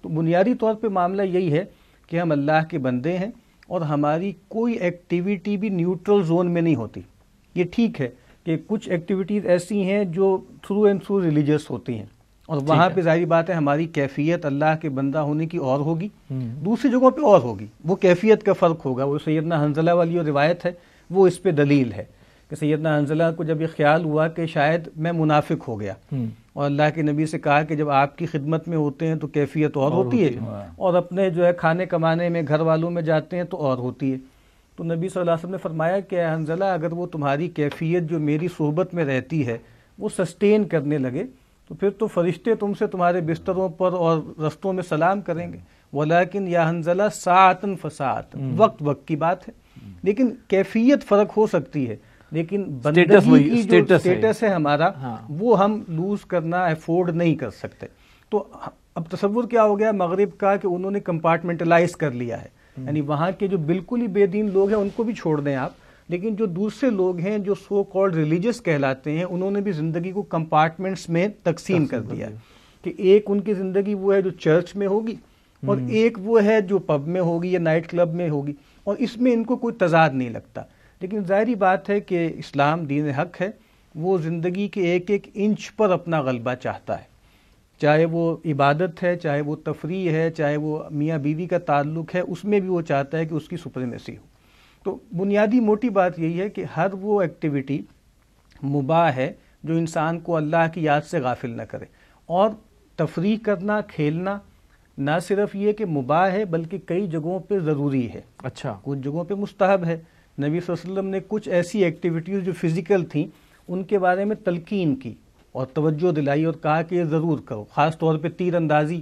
تو بنیادی طور پہ معاملہ یہی ہے کہ ہم اللہ کے بندے ہیں اور ہماری کوئی ایکٹیویٹی بھی نیوٹرل زون میں نہیں ہوتی. یہ ٹھیک ہے کہ کچھ ایکٹیویٹیز ایسی ہیں جو تھرو اینڈ تھرو ریلیجیس ہوتی ہیں, اور وہاں پہ ظاہری بات ہے ہماری کیفیت اللہ کے بندہ ہونے کی اور ہوگی, دوسری جگہوں پہ اور ہوگی, وہ کیفیت کا فرق ہوگا. وہ سیدنا حنظلہ والی جو روایت ہے وہ اس پہ دلیل ہے کہ سیدنا حنظلہ کو جب یہ خیال ہوا کہ شاید میں منافق ہو گیا, اور اللہ کے نبی سے کہا کہ جب آپ کی خدمت میں ہوتے ہیں تو کیفیت اور ہوتی ہے, اور اپنے جو ہے کھانے کمانے میں گھر والوں میں جاتے ہیں تو اور ہوتی ہے. تو نبی صلی اللہ علیہ وسلم نے فرمایا کہ اے حنظلہ, اگر وہ تمہاری کیفیت جو میری صحبت میں رہتی ہے وہ سسٹین کرنے لگے تو پھر تو فرشتے تم سے تمہارے بستروں پر اور رستوں میں سلام کریں گے. ولیکن یا حنظلہ ساعتن فساعتن, وقت وقت کی بات ہے, لیکن کیفیت فرق ہو سکتی ہے, لیکن بندگی کی جو اسٹیٹس ہے ہمارا وہ ہم لوز کرنا افورڈ نہیں کر سکتے. تو اب تصور کیا ہو گیا مغرب کا کہ انہوں نے کمپارٹمنٹلائز کر لیا ہے, یعنی وہاں کے جو بالکل ہی بے دین لوگ ہیں ان کو بھی چھوڑ دیں آپ, لیکن جو دوسرے لوگ ہیں جو سو کالڈ ریلیجس کہلاتے ہیں, انہوں نے بھی زندگی کو کمپارٹمنٹس میں تقسیم کر دیا ہے کہ ایک ان کی زندگی وہ ہے جو چرچ میں ہوگی, اور ایک وہ ہے جو پب میں ہوگی یا نائٹ کلب میں ہوگی. اور اس میں ان کو کوئی تضاد نہیں لگتا. لیکن ظاہری بات ہے کہ اسلام دین حق ہے، وہ زندگی کے ایک ایک انچ پر اپنا غلبہ چاہتا ہے، چاہے وہ عبادت ہے، چاہے وہ تفریح ہے، چاہے وہ میاں بیوی کا تعلق ہے، اس میں بھی وہ چاہتا ہے کہ اس کی سپریمیسی ہو. تو بنیادی موٹی بات یہی ہے کہ ہر وہ ایکٹیویٹی مباح ہے جو انسان کو اللہ کی یاد سے غافل نہ کرے. اور تفریح کرنا، کھیلنا نہ صرف یہ کہ مباح ہے بلکہ کئی جگہوں پہ ضروری ہے. اچھا. کچھ جگہوں پہ مستحب ہے. نبی صلی اللہ علیہ وسلم نے کچھ ایسی ایکٹیویٹیز جو فزیکل تھیں ان کے بارے میں تلقین کی اور توجہ دلائی اور کہا کہ یہ ضرور کرو، خاص طور پہ تیر اندازی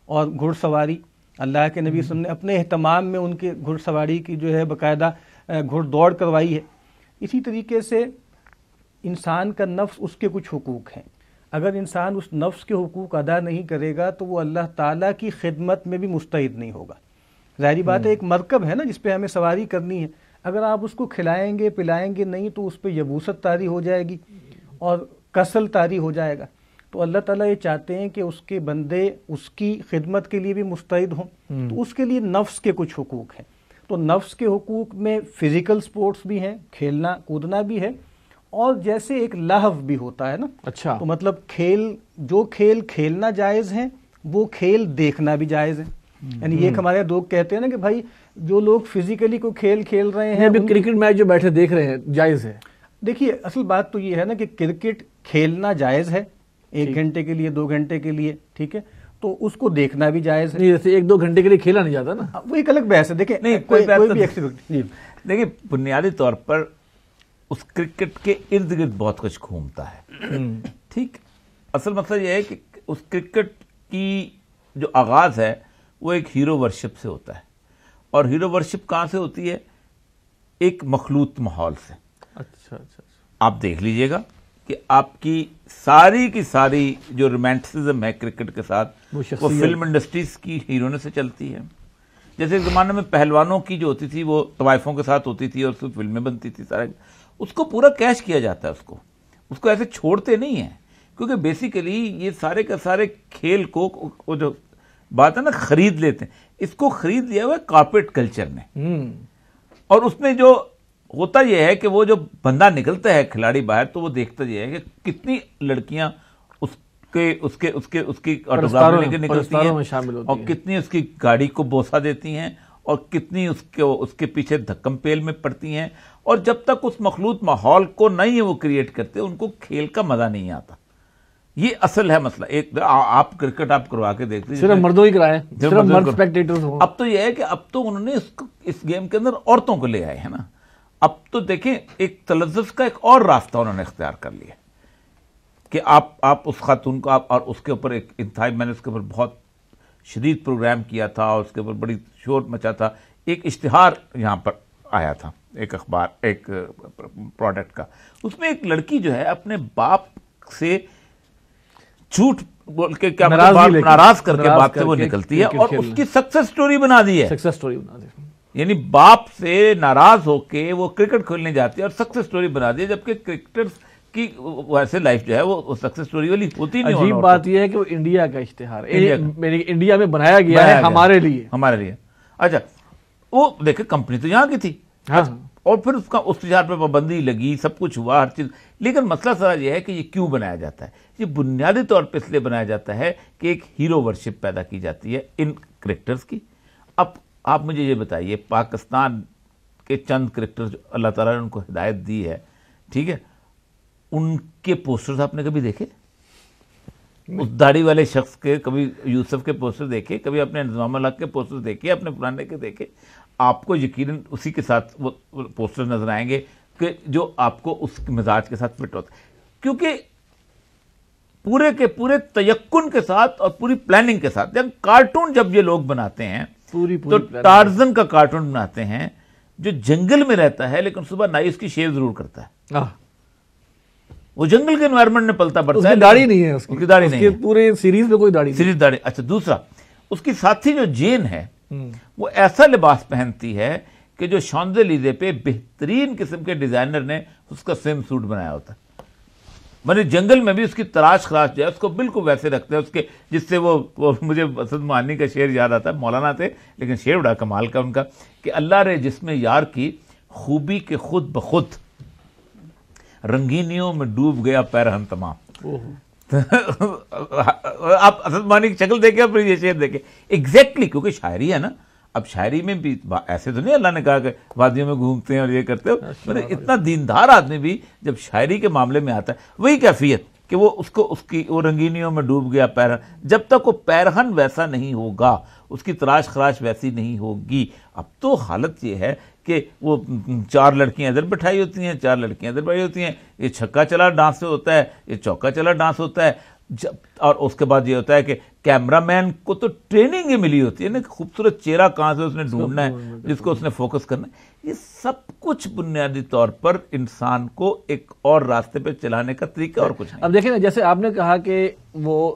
اور گھڑ سواری. اللہ کے نبی صلی اللہ علیہ وسلم نے اپنے اہتمام میں ان کے گھڑ سواری کی جو ہے باقاعدہ گھڑ دوڑ کروائی ہے. اسی طریقے سے انسان کا نفس، اس کے کچھ حقوق ہیں. اگر انسان اس نفس کے حقوق ادا نہیں کرے گا تو وہ اللہ تعالیٰ کی خدمت میں بھی مستعد نہیں ہوگا. ظاہری بات ہے ایک مرکب ہے نا جس پہ ہمیں سواری کرنی ہے، اگر آپ اس کو کھلائیں گے پلائیں گے نہیں تو اس پہ یبوست طاری ہو جائے گی اور کسل طاری ہو جائے گا. تو اللہ تعالیٰ یہ چاہتے ہیں کہ اس کے بندے اس کی خدمت کے لیے بھی مستعد ہوں. تو اس کے لیے نفس کے کچھ حقوق ہیں. تو نفس کے حقوق میں فزیکل سپورٹس بھی ہیں، کھیلنا کودنا بھی ہے، اور جیسے ایک لہو بھی ہوتا ہے نا. اچھا. تو مطلب جو کھیل کھیلنا جائز ہیں وہ کھیل دیکھنا بھی جائز ہے. یعنی یہ ہمارے لوگ کہتے ہیں نا کہ بھائی جو لوگ فزیکلی کو کھیل کھیل رہے ہیں، کرکٹ میچ جو بیٹھے دیکھ رہے ہیں جائز ہے. دیکھیے اصل بات تو یہ ہے نا کہ کرکٹ کھیلنا جائز ہے 1 گھنٹے کے لیے 2 گھنٹے کے لیے، ٹھیک ہے، تو اس کو دیکھنا بھی جائز ہے. نہیں جیسے 1-2 گھنٹے کے لیے کھیلا نہیں جاتا نا، وہ ایک الگ بحث ہے. دیکھیں نہیں کوئی بھی ایکٹیویٹی، دیکھیں بنیادی طور پر اس کرکٹ کے ارد گرد بہت کچھ گھومتا ہے. ٹھیک، اصل مسئلہ یہ ہے کہ اس کرکٹ کی جو آغاز ہے وہ ایک ہیرو ورشپ سے ہوتا ہے، اور ہیرو ورشپ کہاں سے ہوتی ہے؟ ایک مخلوط ماحول سے. اچھا اچھا. آپ دیکھ لیجئے گا کہ آپ کی ساری جو رومانٹسزم ہے کرکٹ کے ساتھ وہ فلم انڈسٹریز کی ہیرونے سے چلتی ہے. جیسے ایک زمانے میں پہلوانوں کی جو ہوتی تھی وہ طوائفوں کے ساتھ ہوتی تھی اور اس کی فلمیں بنتی تھی، سارا اس کو پورا کیش کیا جاتا ہے. اس کو ایسے چھوڑتے نہیں ہیں، کیونکہ بیسیکلی یہ سارے کا سارے کھیل کو وہ جو بات ہے نا خرید لیتے ہیں، اس کو خرید لیا ہوا ہے کارپوریٹ کلچر نے. اور اس میں جو ہوتا یہ ہے کہ وہ جو بندہ نکلتا ہے کھلاڑی باہر تو وہ دیکھتا یہ ہے کہ کتنی لڑکیاں اس کی آٹوگراف لے کے نکلتی ہیں اور کتنی اس کی گاڑی کو بوسہ دیتی ہیں اور کتنی اس کے پیچھے دھکم پیل میں پڑتی ہیں. اور جب تک اس مخلوط ماحول کو نہیں وہ کریٹ کرتے ان کو کھیل کا مزہ نہیں آتا. یہ اصل ہے مسئلہ. ایک آپ کرکٹ آپ کروا کے دیکھ لیجیے، صرف مردوں ہی کرائے، صرف مرد اسپیکٹیٹرز ہوں. اب تو یہ ہے کہ اب تو انہوں نے اس گیم کے اندر عورتوں کو لے آئے ہیں نا. اب تو دیکھیں ایک تلذذ کا ایک اور راستہ انہوں نے اختیار کر لیا کہ آپ اس خاتون کو اور اس کے اوپر ایک انتہائی، میں نے اس کے اوپر بہت شدید پروگرام کیا تھا اور اس کے اوپر بڑی شور مچا تھا. ایک اشتہار یہاں پر آیا تھا، ایک اخبار، ایک پروڈکٹ کا. اس میں ایک لڑکی جو ہے اپنے باپ سے جھوٹ بول کے کیا ناراض کر کے باپ سے وہ نکلتی ہے اور اس کی سکسس سٹوری بنا دی ہے. سکسس سٹوری بنا دی، یعنی باپ سے ناراض ہو کے وہ کرکٹ کھیلنے جاتی ہے اور سکسس سٹوری بنا دی ہے، جبکہ کرکٹرز کی ویسے لائف جو ہے وہ سکسس سٹوری والی ہوتی نہیں. عجیب بات یہ ہے کہ وہ انڈیا کا اشتہار انڈیا میں بنایا گیا ہے ہمارے لیے. اچھا وہ دیکھیں کمپنی تو یہاں کی تھی اور پھر اس اشتہار پہ پابندی لگی، سب کچھ ہوا، ہر چیز. لیکن مسئلہ سارا یہ ہے کہ یہ کیوں بنایا جاتا ہے؟ یہ بنیادی طور پہ اس لیے بنایا جاتا ہے کہ ایک ہیرو ورشپ پیدا کی جاتی ہے ان کرکٹرز کی. اب آپ مجھے یہ بتائیے، پاکستان کے چند کرکٹر جو اللہ تعالیٰ نے ان کو ہدایت دی ہے، ٹھیک ہے، ان کے پوسٹرز آپ نے کبھی دیکھے؟ اس داڑھی والے شخص کے کبھی یوسف کے پوسٹر دیکھے؟ کبھی اپنے انضمام الحق کے پوسٹر دیکھے؟ اپنے پرانے کے دیکھے؟ آپ کو یقیناً اسی کے ساتھ وہ پوسٹر نظر آئیں گے کہ جو آپ کو اس مزاج کے ساتھ فٹ ہوتا ہے. کیونکہ پورے کے پورے تیقن کے ساتھ اور پوری پلاننگ کے ساتھ، جب کارٹون جب یہ لوگ بناتے ہیں تو ٹارزن کا کارٹون بناتے ہیں جو جنگل میں رہتا ہے لیکن صبح نائی اس کی شیو ضرور کرتا ہے. وہ جنگل کے انوائرمنٹ میں پلتا بڑھتا ہے، داڑھی نہیں ہے، اس کی داڑھی نہیں ہے، پورے سیریز میں کوئی داڑھی نہیں. سیریز داڑھی. اچھا دوسرا، اس کی ساتھی جو جین ہے وہ ایسا لباس پہنتی ہے کہ جو شانزے لیزے پہ بہترین قسم کے ڈیزائنر نے اس کا سیم سوٹ بنایا ہوتا ہے. میں نے جنگل میں بھی اس کی تلاش خراش جو ہے اس کو بالکل ویسے رکھتے ہیں اس کے، جس سے وہ مجھے اسد معانی کا شعر یاد آتا ہے، مولانا تھے لیکن شعر بڑا کمال کا ان کا، کہ اللہ رے جس میں یار کی خوبی کے خود بخود، رنگینیوں میں ڈوب گیا پیرہن تمام۔ آپ اسد معانی کی شکل دیکھیں پھر یہ شعر دیکھیں ایگزیکٹلی، کیونکہ شاعری ہے نا، اب شاعری میں بھی ایسے تو نہیں اللہ نے کہا کہ وادیوں میں گھومتے ہیں اور یہ کرتے ہو، مطلب اتنا دیندار آدمی بھی جب شاعری کے معاملے میں آتا ہے وہی کیفیت کہ وہ اس کی وہ رنگینیوں میں ڈوب گیا پیرہن، جب تک وہ پیرہن ویسا نہیں ہوگا، اس کی تراش خراش ویسی نہیں ہوگی۔ اب تو حالت یہ ہے کہ وہ 4 لڑکیاں ادھر بٹھائی ہوتی ہیں، 4 لڑکیاں ادھر بیٹھی ہوتی ہیں، یہ چھکا چلا ڈانس ہوتا ہے، یہ چوکا چلا ڈانس ہوتا ہے، اور اس کے بعد یہ ہوتا ہے کہ کیمرہ مین کو تو ٹریننگ ہی ملی ہوتی ہے نا کہ خوبصورت چہرہ کہاں سے اس نے ڈھونڈنا ہے جس کو اس نے فوکس کرنا ہے۔ یہ سب کچھ بنیادی طور پر انسان کو ایک اور راستے پہ چلانے کا طریقہ اور کچھ نہیں۔ اب دیکھیں نا، جیسے آپ نے کہا کہ وہ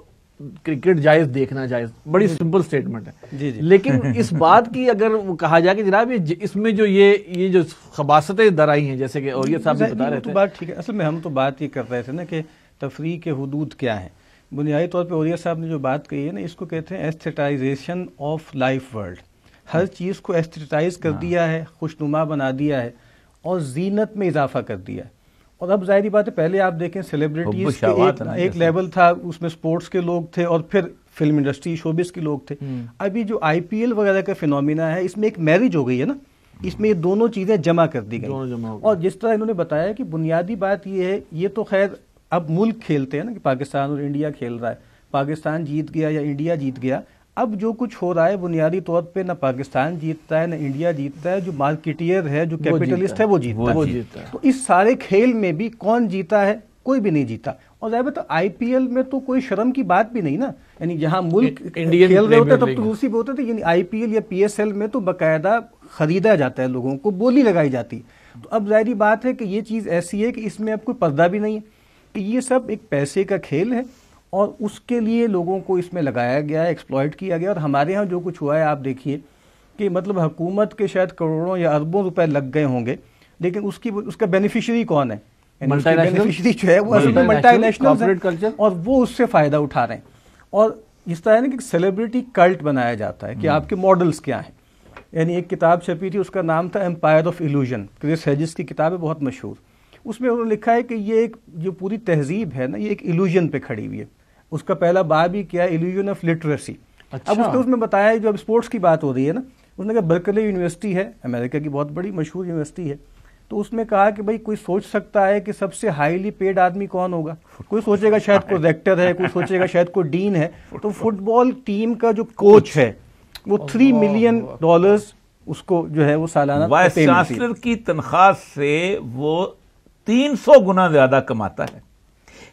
کرکٹ جائز، دیکھنا جائز، بڑی سمپل سٹیٹمنٹ ہے جی، لیکن اس بات کی اگر وہ کہا جائے کہ جناب اس میں جو یہ جو خباثتیں در آئی ہیں، جیسے کہ اور یہ صاحب بھی بتا رہے تھے، بات ٹھیک ہے، اصل میں ہم تو بات یہ کر رہے تھے نا کہ تفریح کے حدود کیا ہیں۔ بنیادی طور پہ اولیاء صاحب نے جو بات کہی ہے نا، اس کو کہتے ہیں ایستھیٹائزیشن آف لائف ورلڈ۔ ہر چیز کو ایستھیٹائز کر دیا ہے، خوشنما بنا دیا ہے اور زینت میں اضافہ کر دیا ہے۔ اور اب ظاہری بات ہے، پہلے آپ دیکھیں سیلیبریٹیز کے ایک لیول تھا، اس میں سپورٹس کے لوگ تھے اور پھر فلم انڈسٹری شوبز کے لوگ تھے۔ ابھی جو IPL وغیرہ کا فینومینا ہے، اس میں ایک میرج ہو گئی ہے نا، اس میں یہ دونوں چیزیں جمع کر دی گئی۔ اور جس طرح انہوں نے بتایا کہ بنیادی بات یہ ہے، یہ تو خیر اب ملک کھیلتے ہیں نا کہ پاکستان اور انڈیا کھیل رہا ہے، پاکستان جیت گیا یا انڈیا جیت گیا، اب جو کچھ ہو رہا ہے بنیادی طور پہ نہ پاکستان جیتتا ہے نہ انڈیا جیتتا ہے، جو مارکیٹیئر ہے، جو کیپٹلسٹ ہے وہ جیتتا ہے۔ تو اس سارے کھیل میں بھی کون جیتا ہے؟ کوئی بھی نہیں جیتا۔ اور ظاہر تو IPL میں تو کوئی شرم کی بات بھی نہیں نا، یعنی جہاں ملک کھیل رہے ہوتے تب تو دوسری بات ہوتی ہے، یعنی IPL یا PSL میں تو باقاعدہ خریدا جاتا ہے، لوگوں کو بولی لگائی جاتی ہے۔ تو اب ظاہری بات ہے کہ یہ چیز ایسی ہے کہ اس میں اب کوئی پردہ بھی نہیں ہے، کہ یہ سب ایک پیسے کا کھیل ہے اور اس کے لیے لوگوں کو اس میں لگایا گیا ہے، ایکسپلائٹ کیا گیا۔ اور ہمارے ہاں جو کچھ ہوا ہے آپ دیکھیے کہ مطلب حکومت کے شاید کروڑوں یا اربوں روپے لگ گئے ہوں گے، لیکن اس کا بینیفیشری کون ہے؟ بینیفیشری جو ہے وہ اصل میں ملٹی نیشنل ہیں اور وہ اس سے فائدہ اٹھا رہے ہیں۔ اور اس طرح نا کہ سیلیبریٹی کلٹ بنایا جاتا ہے کہ آپ کے ماڈلز کیا ہیں۔ یعنی ایک کتاب چھپی تھی، اس کا نام تھا ایمپائر آف ایلوژن، کرس ہیجز کی کتاب ہے، بہت مشہور۔ اس میں انہوں نے لکھا ہے کہ یہ ایک جو پوری تہذیب ہے نا، یہ ایک ایلوژن پہ کھڑی ہوئی ہے۔ اس کا پہلا باب ہی کیا ہے؟ Illusion of literacy. اب اس میں بتایا جو اب اسپورٹس کی بات ہو رہی ہے نا، اس نے کہا برکلے یونیورسٹی ہے، امریکہ کی بہت بڑی مشہور یونیورسٹی ہے، تو اس میں کہا کہ بھائی کوئی سوچ سکتا ہے کہ سب سے ہائیلی پیڈ آدمی کون ہوگا؟ کوئی سوچے گا شاید کوئی ریکٹر ہے، کوئی سوچے گا شاید کوئی ڈین ہے۔ تو فٹ بال ٹیم کا جو کوچ ہے وہ $3 ملین اس کو جو ہے وہ سالانہ وائس چانسلر کی تنخواہ سے وہ 300 گنا زیادہ کماتا ہے۔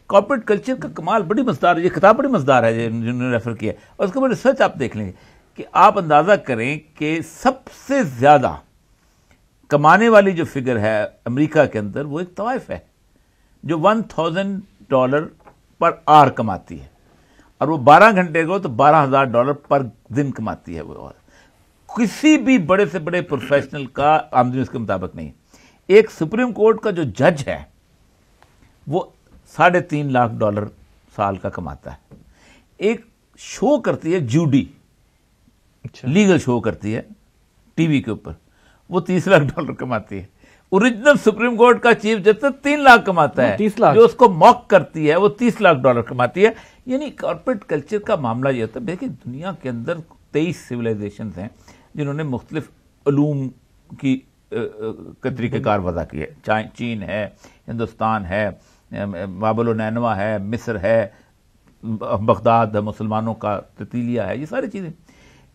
کارپوریٹ کلچر کا کمال بڑی مزدار ہے، یہ کتاب بڑی مزدار ہے جنہوں نے ریفر کیا ہے، اور اس کے بعد ریسرچ آپ دیکھ لیں گے کہ آپ اندازہ کریں کہ سب سے زیادہ کمانے والی جو فگر ہے امریکہ کے اندر وہ ایک طوائف ہے جو $1000 پر آور کماتی ہے، اور وہ 12 گھنٹے کو تو $12,000 پر دن کماتی ہے۔ وہ کسی بھی بڑے سے بڑے پروفیشنل کا آمدنی اس کے مطابق نہیں۔ ایک سپریم کورٹ کا جو جج ہے وہ $3.5 لاکھ سال کا کماتا ہے۔ ایک شو کرتی ہے جوڈی، لیگل شو کرتی ہے ٹی وی کے اوپر، وہ $30 لاکھ کماتی ہے۔ اوریجنل سپریم کورٹ کا چیف جسٹس 3 لاکھ کماتا ہے، جو اس کو موک کرتی ہے وہ $30 لاکھ کماتی ہے۔ یعنی کارپوریٹ کلچر کا معاملہ یہ ہوتا ہے۔ دیکھیں دنیا کے اندر 23 سویلائزیشنز ہیں جنہوں نے مختلف علوم کی طریقہ کار وضع کی ہے۔ چین ہے، ہندوستان ہے، بابل و نینوا ہے، مصر ہے، بغداد ہے، مسلمانوں کا تتیلیہ ہے، یہ ساری چیزیں۔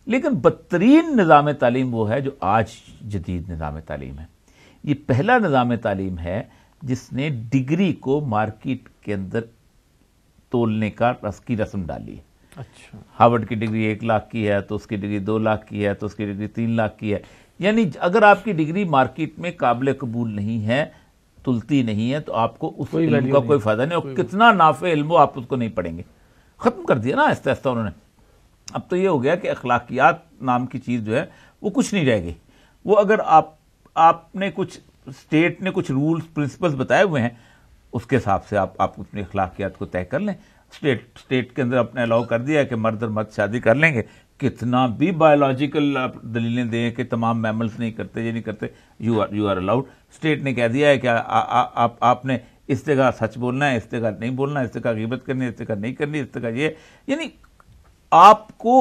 لیکن بدترین نظام تعلیم وہ ہے جو آج جدید نظام تعلیم ہے۔ یہ پہلا نظام تعلیم ہے جس نے ڈگری کو مارکیٹ کے اندر تولنے کی رسم ڈالی ہے۔ اچھا، ہارورڈ کی ڈگری 1 لاکھ کی ہے تو اس کی ڈگری 2 لاکھ کی ہے تو اس کی ڈگری 3 لاکھ کی ہے۔ یعنی اگر آپ کی ڈگری مارکیٹ میں قابل قبول نہیں ہے، تلتی نہیں ہے، تو آپ کو اس علم کا کوئی فائدہ نہیں، اور کتنا نافع علم ہو آپ اس کو نہیں پڑھیں گے۔ ختم کر دیا نا آہستہ آہستہ انہوں نے۔ اب تو یہ ہو گیا کہ اخلاقیات نام کی چیز جو ہے وہ کچھ نہیں رہ گئی۔ وہ اگر آپ نے کچھ اسٹیٹ نے کچھ رولز پرنسپلز بتائے ہوئے ہیں، اس کے حساب سے آپ اپنی اخلاقیات کو طے کر لیں. اسٹیٹ کے اندر اپنے الاؤ کر دیا ہے کہ مرد اور مرد شادی کر لیں گے, کتنا بھی بایولوجیکل دلیلیں دیں کہ تمام میملس نہیں کرتے, یہ نہیں کرتے, یو آر الاؤڈ. اسٹیٹ نے کہہ دیا ہے کہ آپ نے اس جگہ سچ بولنا ہے, اس جگہ نہیں بولنا, اس جگہ غیبت کرنی ہے, اس جگہ نہیں کرنی, اس جگہ یہ, یعنی آپ کو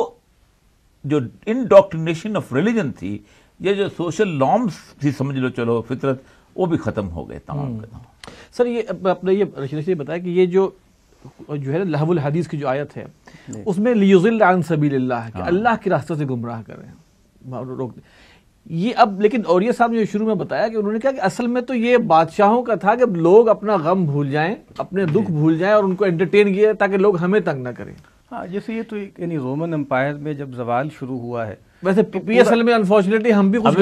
جو انڈوکٹرینیشن آف ریلیجن تھی, یہ جو سوشل نارمز تھی, سمجھ لو چلو فطرت, وہ بھی ختم ہو گئے تمام کے تمام. سر یہ اپنے یہ رشید نے بتایا کہ یہ جو ہے نا لہو الحدیث کی جو آیت ہے اس میں لیضل عن سبیل اللہ, کہ اللہ کے راستے سے گمراہ کریں, روک دیں. یہ اب لیکن اور یہ صاحب نے شروع میں بتایا کہ انہوں نے کہا کہ اصل میں تو یہ بادشاہوں کا تھا کہ لوگ اپنا غم بھول جائیں, اپنے دکھ بھول جائیں اور ان کو انٹرٹین کیا تاکہ لوگ ہمیں تنگ نہ کریں. ہاں, جیسے یہ تو یعنی رومن امپائر میں جب زوال شروع ہوا ہے, ویسے پی ایس ایل میں انفارچونیٹلی ہم بھی کچھ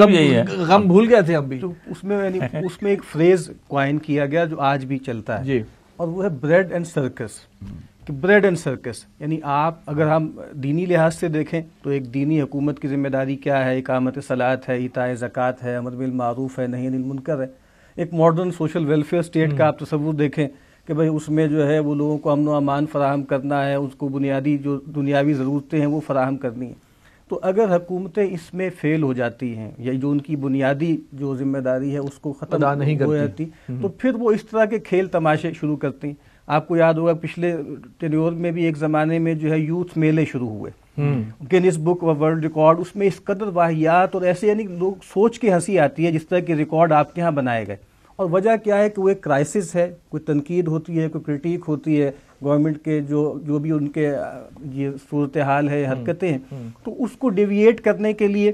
غم بھول گئے تھے, ہم بھی تو اس میں یعنی اس میں ایک فریز کوائن کیا گیا جو آج بھی چلتا ہے جی, اور وہ ہے بریڈ اینڈ سرکس. کہ بریڈ اینڈ سرکس یعنی آپ اگر ہم دینی لحاظ سے دیکھیں تو ایک دینی حکومت کی ذمہ داری کیا ہے؟ اقامت صلاۃ ہے, ایتاء زکوٰۃ ہے, امر بالمعروف ہے, نہی عن المنکر ہے. ایک ماڈرن سوشل ویلفیئر اسٹیٹ کا آپ تصور دیکھیں کہ بھئی اس میں جو ہے وہ لوگوں کو امن و امان فراہم کرنا ہے, اس کو بنیادی جو دنیاوی ضرورتیں ہیں وہ فراہم کرنی ہیں. تو اگر حکومتیں اس میں فیل ہو جاتی ہیں یا جو ان کی بنیادی جو ذمہ داری ہے اس کو ختم ہو جاتی, تو پھر وہ اس طرح کے کھیل تماشے شروع کرتی ہیں. آپ کو یاد ہوگا پچھلے ٹینیور میں بھی ایک زمانے میں جو ہے یوتھ میلے شروع ہوئے, Guinness book of world record, اس میں اس قدر واہیات اور ایسے یعنی لوگ سوچ کے ہنسی آتی ہے جس طرح کے ریکارڈ آپ کے ہاں بنائے گئے. اور وجہ کیا ہے کہ وہ ایک کرائسس ہے, کوئی تنقید ہوتی ہے, کوئی کرٹیک ہوتی ہے گورنمنٹ کے جو بھی ان کے یہ صورتحال ہے, حرکتیں ہیں, تو اس کو ڈیویٹ کرنے کے لیے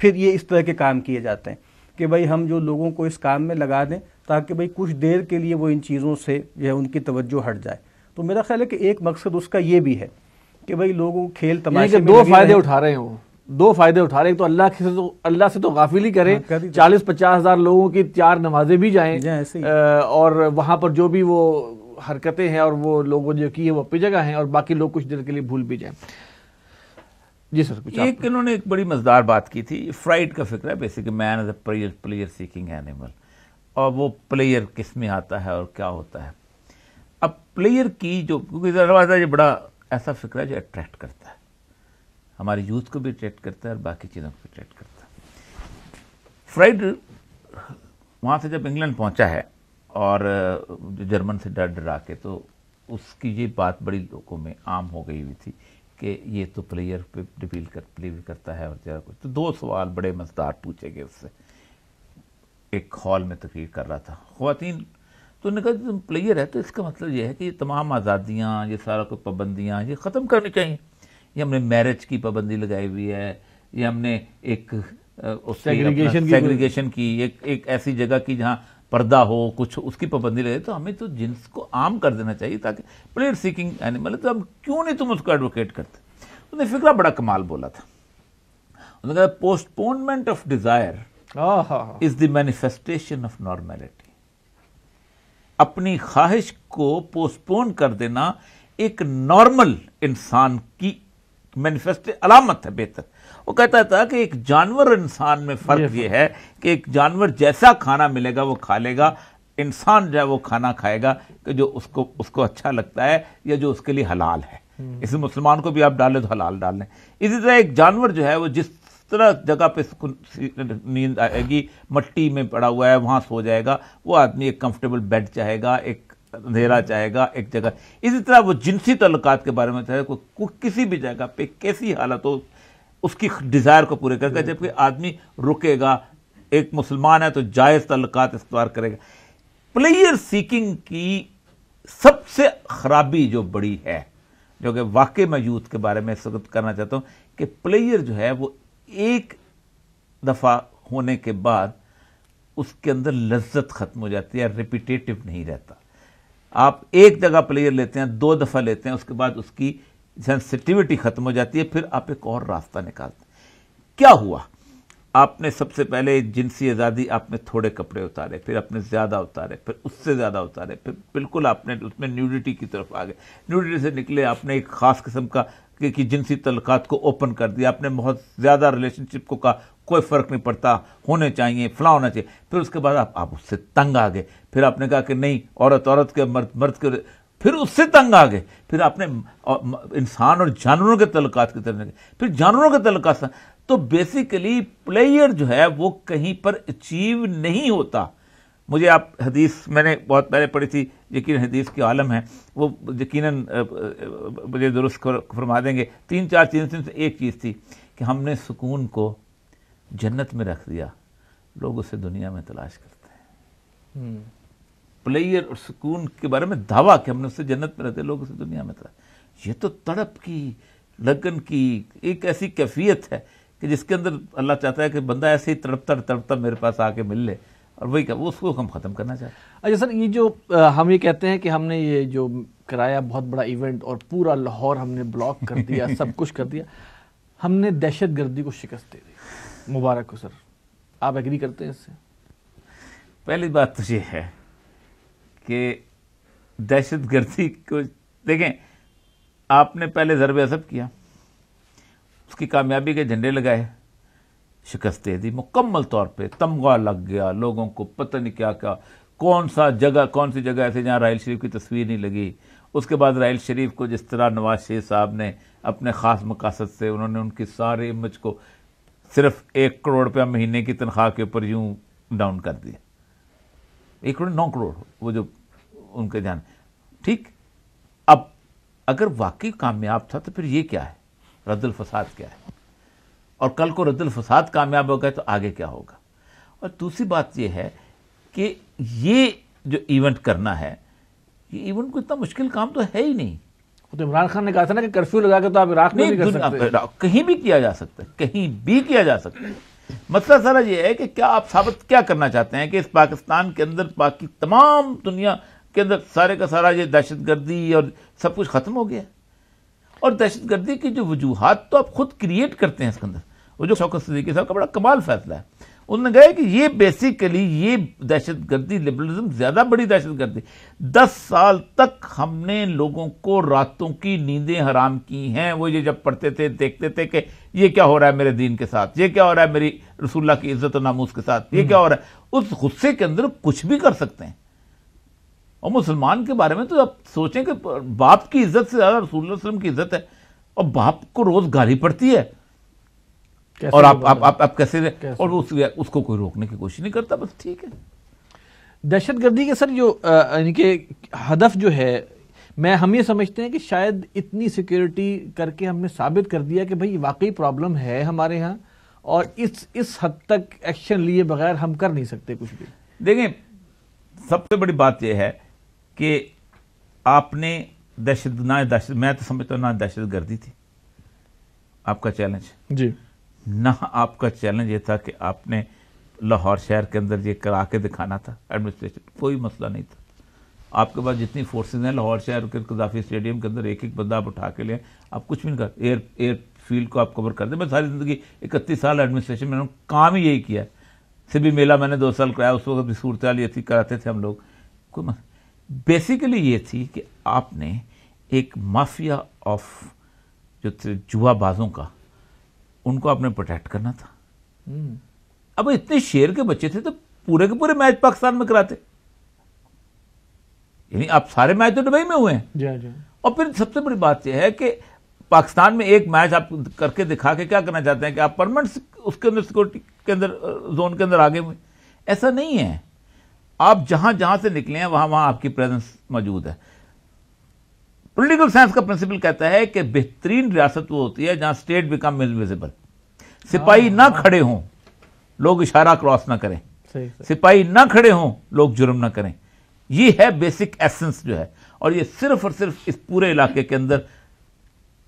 پھر یہ اس طرح کے کام کیے جاتے ہیں کہ بھئی ہم جو لوگوں کو اس کام میں لگا دیں تاکہ بھئی کچھ دیر کے لیے وہ ان چیزوں سے جو ہے ان کی توجہ ہٹ جائے. تو میرا خیال ہے کہ ایک مقصد اس کا یہ بھی ہے کہ بھئی لوگوں کھیل تماشے میں دو فائدے اٹھا رہے ہیں, وہ دو فائدے اٹھا رہے ہیں. تو اللہ سے تو غافل ہی کریں, 40-50 ہزار لوگوں کی 4 نمازیں بھی جائیں, اور وہاں پر جو بھی وہ حرکتیں ہیں اور وہ لوگوں جو کی ہے وہ اپنی جگہ ہیں, اور باقی لوگ کچھ دیر کے لیے بھول بھی جائیں. جی سر, کچھ ایک انہوں نے ایک بڑی مزدار بات کی تھی, فرائڈ کا فکر ہے basically man is a pleasure seeking animal, اور وہ پلیئر کس میں آتا ہے اور کیا ہوتا ہے. اب پلیئر کی جو کیونکہ یہ بڑا ایسا فکر ہے جو اٹریکٹ کرتا ہے, ہماری یوتھ کو بھی اٹریکٹ کرتا ہے اور باقی چیزوں کو بھی اٹریکٹ کرتا ہے. فرائڈ وہاں سے جب انگلینڈ پہنچا ہے اور جرمن سے ڈرا کے, تو اس کی یہ بات بڑی لوگوں میں عام ہو گئی ہوئی تھی کہ یہ تو پلیئر پہ ڈیپیل کرتا ہے اور زیادہ کچھ. تو 2 سوال بڑے مزدار پوچھے گئے اس سے, ایک ہال میں تقریر کر رہا تھا خواتین, تو انہوں نے کہا تم پلیئر ہے تو اس کا مطلب یہ ہے کہ یہ تمام آزادیاں, یہ سارا کوئی پابندیاں یہ ختم کرنی چاہیے. یہ ہم نے میرج کی پابندی لگائی ہوئی ہے, یہ ہم نے ایک سیگریگیشن کی, ایک ایسی جگہ کی جہاں پردہ ہو, کچھ اس کی پابندی لگائی. تو ہمیں تو جنس کو عام کر دینا چاہیے تاکہ پلیئر سیکنگ اینیمل, تو ہم کیوں نہیں تم اس کو ایڈوکیٹ کرتے. انہوں نے فکرہ بڑا کمال بولا تھا. انہوں نے کہا postponement of desire is the manifestation of normality. اپنی خواہش کو پوسٹ پون کر دینا ایک نارمل انسان کی مینیفیسٹ علامت ہے, بہتر. وہ کہتا تھا کہ ایک جانور اور انسان میں فرق یہ ہے کہ ایک جانور جیسا کھانا ملے گا وہ کھا لے گا, انسان جو ہے وہ کھانا کھائے گا کہ جو اس کو اچھا لگتا ہے یا جو اس کے لیے حلال ہے. اس مسلمان کو بھی آپ ڈالیں تو حلال ڈال لیں. اسی طرح ایک جانور جو ہے وہ جس طرح جگہ پہ نیند آئے گی, مٹی میں پڑا ہوا ہے وہاں سو جائے گا. وہ آدمی ایک کمفرٹیبل بیڈ چاہے گا, ایک اندھیرا چاہے گا, ایک جگہ. اسی طرح وہ جنسی تعلقات کے بارے میں چاہے کسی بھی جگہ پہ کیسی حالت ہو اس کی ڈیزائر کو پورے کرے گا. جبکہ آدمی رکے گا, ایک مسلمان ہے تو جائز تعلقات استوار کرے گا. پلیئر سیکنگ کی سب سے خرابی جو بڑی ہے, جو کہ واقعی میں یوتھ کے بارے میں اس وقت کرنا چاہتا ہوں, کہ پلیئر جو ہے وہ ایک دفعہ ہونے کے بعد اس کے اندر لذت ختم ہو جاتی ہے, ریپیٹیٹو نہیں رہتا. آپ ایک جگہ پلیئر لیتے ہیں, 2 دفعہ لیتے ہیں, اس کے بعد اس کی سینسٹیوٹی ختم ہو جاتی ہے, پھر آپ ایک اور راستہ نکالتے ہیں. کیا ہوا؟ آپ نے سب سے پہلے جنسی آزادی, آپ نے تھوڑے کپڑے اتارے, پھر آپ نے زیادہ اتارے, پھر اس سے زیادہ اتارے, پھر بالکل آپ نے اس میں نیوڈیٹی کی طرف آ گئے. نیوڈیٹی سے نکلے, آپ نے ایک خاص قسم کا کی جنسی تعلقات کو اوپن کر دیا، آپ نے بہت زیادہ ریلیشن شپ کو کہا کوئی فرق نہیں پڑتا، ہونے چاہیے، فلاں ہونا چاہیے، پھر اس کے بعد آپ اس سے تنگ آ گئے، پھر آپ نے کہا کہ نہیں عورت کے مرد کے، پھر اس سے تنگ آ گئے، پھر آپ نے انسان اور جانوروں کے تعلقات کی طرف گئے، پھر جانوروں کے تعلقات سے. تو بیسیکلی پلیئر جو ہے وہ کہیں پر اچیو نہیں ہوتا. مجھے آپ حدیث میں نے بہت پہلے پڑھی تھی، یقیناً حدیث کے عالم ہیں وہ یقیناً مجھے درست فرما دیں گے. 3-4 چیزیں سے ایک چیز تھی کہ ہم نے سکون کو جنت میں رکھ دیا، لوگ اسے دنیا میں تلاش کرتے ہیں. پلیئر اور سکون کے بارے میں دعویٰ کہ ہم نے اسے جنت میں رکھ دیا، لوگ اسے دنیا میں تلاش. یہ تو تڑپ کی، لگن کی ایک ایسی کیفیت ہے کہ جس کے اندر اللہ چاہتا ہے کہ بندہ ایسے ہی تڑپتا میرے پاس آ کے مل لے، اور وہی کہ اس کو ہم ختم کرنا چاہتے ہیں. اچھا سر، یہ جو ہم یہ کہتے ہیں کہ ہم نے یہ جو کرایا بہت بڑا ایونٹ اور پورا لاہور ہم نے بلاک کر دیا، سب کچھ کر دیا، ہم نے دہشت گردی کو شکست دے دی. مبارک ہو سر، آپ ایگری کرتے ہیں اس سے؟ پہلی بات تو یہ ہے کہ دہشت گردی کو دیکھیں، آپ نے پہلے ضرب عصب کیا، اس کی کامیابی کے جھنڈے لگائے، شکست دے دی مکمل طور پہ، تمغہ لگ گیا، لوگوں کو پتہ نہیں کیا کیا، کون سی جگہ ایسے جہاں راحیل شریف کی تصویر نہیں لگی. اس کے بعد راحیل شریف کو جس طرح نواز شریف صاحب نے اپنے خاص مقاصد سے انہوں نے ان کی سارے امیج کو صرف 1 کروڑ روپیہ مہینے کی تنخواہ کے اوپر یوں ڈاؤن کر دیا. 1 کروڑ 9 کروڑ وہ جو ان کے جان. ٹھیک، اب اگر واقعی کامیاب تھا تو پھر یہ کیا ہے، رد الفساد کیا ہے، اور کل کو رد الفساد کامیاب ہو گئے تو آگے کیا ہوگا. اور دوسری بات یہ ہے کہ یہ جو ایونٹ کرنا ہے، یہ ایونٹ کو اتنا مشکل کام تو ہے ہی نہیں. تو عمران خان نے کہا تھا نا کہ کرفیو لگا کے تو آپ عراق میں بھی کر سکتے ہیں، کہیں بھی کیا جا سکتا ہے، کہیں بھی کیا جا سکتا ہے. مسئلہ سارا یہ ہے کہ کیا آپ ثابت کیا کرنا چاہتے ہیں کہ اس پاکستان کے اندر، باقی تمام دنیا کے اندر سارے کا سارا یہ دہشت گردی اور سب کچھ ختم ہو گیا. اور دہشت گردی کی جو وجوہات تو آپ خود کریٹ کرتے ہیں اس کے اندر. وہ جو شوکت صدیقی صاحب کا بڑا کمال فیصلہ ہے، انہوں نے کہا کہ یہ بیسیکلی یہ دہشت گردی، لبرلزم زیادہ بڑی دہشت گردی. 10 سال تک ہم نے لوگوں کو راتوں کی نیندیں حرام کی ہیں. وہ یہ جب پڑھتے تھے دیکھتے تھے کہ یہ کیا ہو رہا ہے میرے دین کے ساتھ، یہ کیا ہو رہا ہے میری رسول اللہ کی عزت و ناموس کے ساتھ، یہ کیا ہو رہا ہے. اس غصے کے اندر کچھ بھی کر سکتے ہیں. اور مسلمان کے بارے میں تو آپ سوچیں کہ باپ کی عزت سے زیادہ رسول اللہ علیہ وسلم کی عزت ہے، اور باپ کو روز گالی پڑتی ہے، اور آپ کیسے، اور اس کو کوئی روکنے کی کوشش نہیں کرتا. بس ٹھیک ہے. دہشت گردی کے سر جو یعنی کہ ہدف جو ہے، ہم یہ سمجھتے ہیں کہ شاید اتنی سیکیورٹی کر کے ہم نے ثابت کر دیا کہ بھئی واقعی پرابلم ہے ہمارے ہاں، اور اس حد تک ایکشن لیے بغیر ہم کر نہیں سکتے کچھ بھی. دیکھیں، سب سے بڑی بات یہ ہے کہ آپ نے میں تو سمجھتا ہوں نہ دہشت گردی تھی آپ کا چیلنج جی، نہ آپ کا چیلنج یہ تھا کہ آپ نے لاہور شہر کے اندر یہ کرا کے دکھانا تھا ایڈمنسٹریشن. کوئی مسئلہ نہیں تھا. آپ کے پاس جتنی فورسز ہیں لاہور شہر کے قذافی اسٹیڈیم کے اندر، ایک بندہ آپ اٹھا کے لیں، آپ کچھ بھی نہیں کر، ایئر فیلڈ کو آپ کور کر دیں. میں ساری زندگی 31 سال ایڈمنسٹریشن میں کام ہی یہی کیا ہے. سبھی میلہ میں نے 2 سال کرایا، اس وقت بھی صورتحال یہ تھی، کراتے تھے ہم لوگ. کوئی بیسیکلی یہ تھی کہ آپ نے ایک مافیا آف جو جوا بازوں کا، ان کو آپ نے پروٹیکٹ کرنا تھا. اب اتنے شیر کے بچے تھے تو پورے کے پورے میچ پاکستان میں کراتے، یعنی آپ سارے میچ تو دبئی میں ہوئے ہیں. اور پھر سب سے بڑی بات یہ ہے کہ پاکستان میں ایک میچ آپ کر کے دکھا کے کیا کرنا چاہتے ہیں کہ آپ پرماننٹ اس کے اندر سیکورٹی کے اندر زون کے اندر آگے ہوئے. ایسا نہیں ہے. آپ جہاں جہاں سے نکلے ہیں وہاں وہاں آپ کی پریزنس موجود ہے. پولیٹیکل سائنس کا پرنسپل کہتا ہے کہ بہترین ریاست وہ ہوتی ہے جہاں اسٹیٹ بیکم انویزیبل. سپاہی نہ کھڑے ہوں، لوگ اشارہ کراس نہ کریں، سپاہی نہ کھڑے ہوں، لوگ جرم نہ کریں. یہ ہے بیسک ایسنس جو ہے. اور یہ صرف اور صرف اس پورے علاقے کے اندر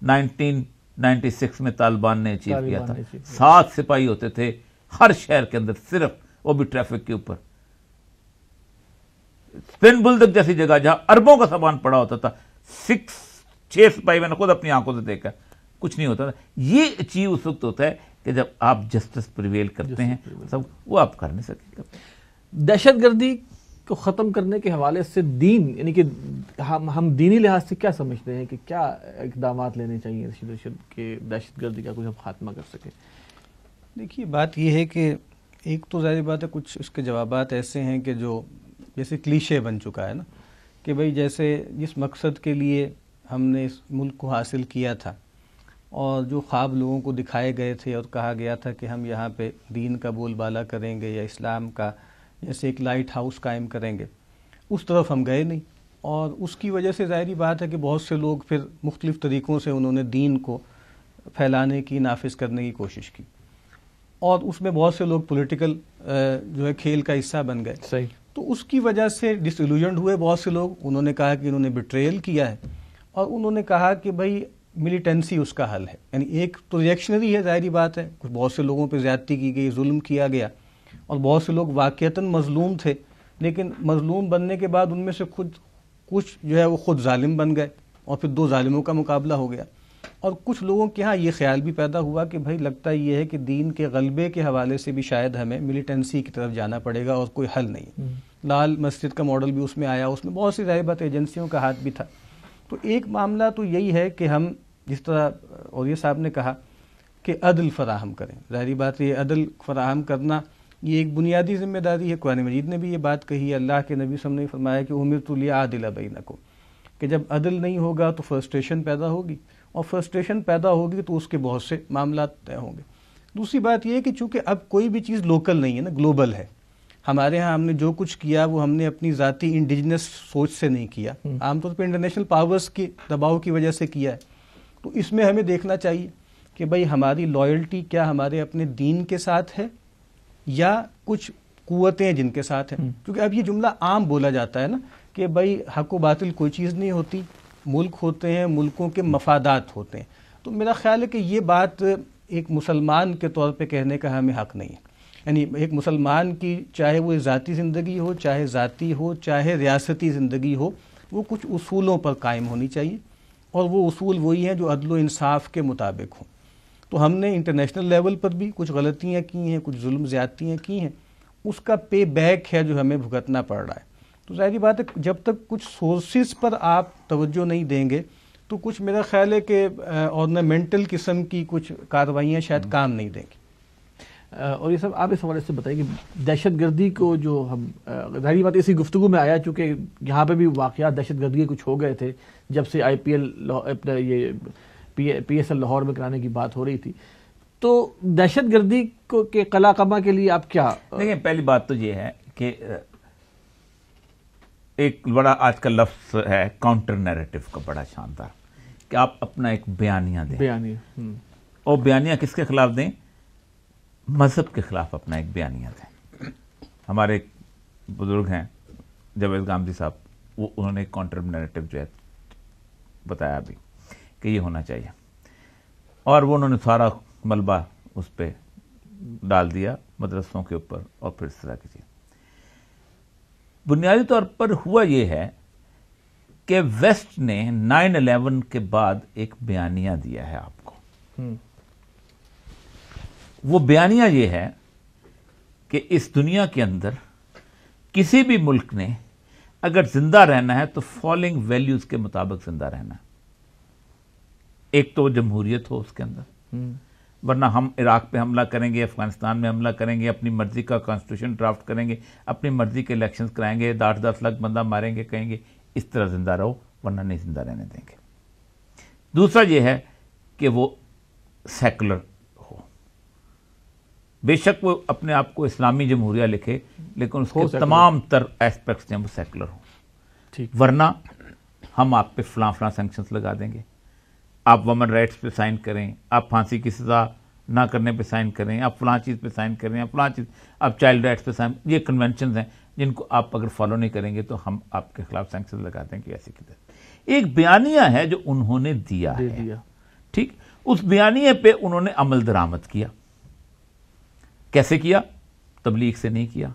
1996 میں طالبان نے اچیو کیا تھا. 7 سپاہی ہوتے تھے ہر شہر کے اندر، صرف وہ بھی ٹریفک کے اوپر. اسپین بلدک جیسی جگہ جہاں اربوں کا سامان پڑا ہوتا تھا، 6 سپاہی میں نے خود اپنی آنکھوں سے دیکھا، کچھ نہیں ہوتا تھا. یہ اچیو اس وقت ہوتا ہے کہ جب آپ جسٹس پریویل کرتے ہیں، سب وہ آپ کر نہیں سکتے. دہشت گردی کو ختم کرنے کے حوالے سے دین یعنی کہ ہم دینی لحاظ سے کیا سمجھتے ہیں کہ کیا اقدامات لینے چاہیے کہ دہشت گردی کا کچھ ہم خاتمہ کر سکیں؟ دیکھیے بات یہ ہے کہ ایک تو ظاہر بات ہے کچھ اس کے جوابات ایسے ہیں کہ جو جیسے کلیشے بن چکا ہے نا کہ بھئی جیسے جس مقصد کے لیے ہم نے اس ملک کو حاصل کیا تھا اور جو خواب لوگوں کو دکھائے گئے تھے اور کہا گیا تھا کہ ہم یہاں پہ دین کا بول بالا کریں گے یا اسلام کا جیسے ایک لائٹ ہاؤس قائم کریں گے، اس طرف ہم گئے نہیں، اور اس کی وجہ سے ظاہری بات ہے کہ بہت سے لوگ پھر مختلف طریقوں سے انہوں نے دین کو پھیلانے کی، نافذ کرنے کی کوشش کی، اور اس میں بہت سے لوگ پولیٹیکل جو ہے کھیل کا حصہ بن گئے. صحیح. تو اس کی وجہ سے ڈس ایلوژنڈ ہوئے بہت سے لوگ. انہوں نے کہا کہ انہوں نے بیٹریل کیا ہے، اور انہوں نے کہا کہ بھائی ملیٹنسی اس کا حل ہے. یعنی ایک تو ریئیکشنری ہے، ظاہری بات ہے، کچھ بہت سے لوگوں پہ زیادتی کی گئی، ظلم کیا گیا، اور بہت سے لوگ واقعتاً مظلوم تھے، لیکن مظلوم بننے کے بعد ان میں سے کچھ جو ہے وہ خود ظالم بن گئے، اور پھر دو ظالموں کا مقابلہ ہو گیا. اور کچھ لوگوں کے ہاں یہ خیال بھی پیدا ہوا کہ بھائی لگتا یہ ہے کہ دین کے غلبے کے حوالے سے بھی شاید ہمیں ملیٹنسی کی طرف جانا پڑے گا اور کوئی حل نہیں. لال مسجد کا ماڈل بھی اس میں آیا، اس میں بہت سی ظاہر بات ایجنسیوں کا ہاتھ بھی تھا. تو ایک معاملہ تو یہی ہے کہ ہم جس طرح اور یہ صاحب نے کہا کہ عدل فراہم کریں. ظاہری بات یہ عدل فراہم کرنا یہ ایک بنیادی ذمہ داری ہے. قرآن مجید نے بھی یہ بات کہی ہے، اللہ کے نبی صلی اللہ علیہ وسلم نے فرمایا کہ امرت لیعدل بینکم، کہ جب عدل نہیں ہوگا تو فرسٹریشن پیدا ہوگی، اور فرسٹریشن پیدا ہوگی تو اس کے بہت سے معاملات طے ہوں گے. دوسری بات یہ ہے کہ چونکہ اب کوئی بھی چیز لوکل نہیں ہے نا، گلوبل ہے. ہمارے ہاں ہم نے جو کچھ کیا وہ ہم نے اپنی ذاتی انڈیجنس سوچ سے نہیں کیا، عام طور پہ انٹرنیشنل پاورز کے دباؤ کی وجہ سے کیا ہے. تو اس میں ہمیں دیکھنا چاہیے کہ بھئی ہماری لائلٹی کیا ہمارے اپنے دین کے ساتھ ہے یا کچھ قوتیں جن کے ساتھ ہیں. کیونکہ اب یہ جملہ عام بولا جاتا ہے نا کہ بھئی حق و باطل کوئی چیز نہیں ہوتی، ملک ہوتے ہیں، ملکوں کے مفادات ہوتے ہیں. تو میرا خیال ہے کہ یہ بات ایک مسلمان کے طور پہ کہنے کا ہمیں حق نہیں ہے. یعنی ایک مسلمان کی چاہے وہ ذاتی زندگی ہو، چاہے ذاتی ہو، چاہے ریاستی زندگی ہو، وہ کچھ اصولوں پر قائم ہونی چاہیے، اور وہ اصول وہی ہیں جو عدل و انصاف کے مطابق ہوں. تو ہم نے انٹرنیشنل لیول پر بھی کچھ غلطیاں کی ہیں، کچھ ظلم زیادتیاں کی ہیں، اس کا پے بیک ہے جو ہمیں بھگتنا پڑ رہا ہے. تو ظاہری بات ہے جب تک کچھ سورسز پر آپ توجہ نہیں دیں گے تو کچھ میرا خیال ہے کہ آرنامنٹل قسم کی کچھ کارروائیاں شاید کام نہیں دیں گی. اور یہ سب آپ اس حوالے سے بتائیں کہ دہشت گردی کو جو ہم ظاہری بات اسی گفتگو میں آیا، چونکہ یہاں پہ بھی واقعات دہشت گردی کے کچھ ہو گئے تھے جب سے آئی پی ایل اپنا یہ پی ایس ایل لاہور میں کرانے کی بات ہو رہی تھی. تو دہشت گردی کو کے قلع قمع کے لیے آپ کیا دیکھیں، پہلی بات تو یہ ہے کہ ایک بڑا آج کا لفظ ہے کاؤنٹر نیریٹو کا، بڑا شاندار، کہ آپ اپنا ایک بیانیہ دیں. اور بیانیہ کس کے خلاف دیں؟ مذہب کے خلاف اپنا ایک بیانیہ دیں. ہمارے ایک بزرگ ہیں جاوید غامدی صاحب، وہ انہوں نے ایک کاؤنٹر نیریٹو جو ہے بتایا بھی کہ یہ ہونا چاہیے، اور وہ انہوں نے سارا ملبہ اس پہ ڈال دیا مدرسوں کے اوپر اور پھر اس طرح کی چیز. بنیادی طور پر ہوا یہ ہے کہ ویسٹ نے 9/11 کے بعد ایک بیانیہ دیا ہے آپ کو. وہ بیانیہ یہ ہے کہ اس دنیا کے اندر کسی بھی ملک نے اگر زندہ رہنا ہے تو فالوئنگ ویلیوز کے مطابق زندہ رہنا ہے. ایک تو جمہوریت ہو اس کے اندر، ورنہ ہم عراق پہ حملہ کریں گے، افغانستان میں حملہ کریں گے، اپنی مرضی کا کانسٹیٹیوشن ڈرافٹ کریں گے، اپنی مرضی کے الیکشنز کرائیں گے، 10 لاکھ بندہ ماریں گے، کہیں گے اس طرح زندہ رہو، ورنہ نہیں زندہ رہنے دیں گے. دوسرا یہ ہے کہ وہ سیکولر ہو. بے شک وہ اپنے آپ کو اسلامی جمہوریہ لکھے، لیکن اس کے تمام تر ایسپیکٹس ہیں وہ سیکولر ہوں. ورنہ ہم آپ پہ فلاں سینکشنز لگا دیں گے. آپ وومن رائٹس پہ سائن کریں، آپ پھانسی کی سزا نہ کرنے پہ سائن کریں، آپ فلاں چیز پہ سائن کریں، آپ فلاں چیز، آپ چائلڈ رائٹس پہ سائن. یہ کنونشنز ہیں جن کو آپ اگر فالو نہیں کریں گے تو ہم آپ کے خلاف سینکشن لگا دیں گے. ایسی کی طرح ایک بیانیہ ہے جو انہوں نے دیا ہے. ٹھیک، اس بیانیے پہ انہوں نے عمل درآمد کیا. کیسے کیا؟ تبلیغ سے نہیں کیا،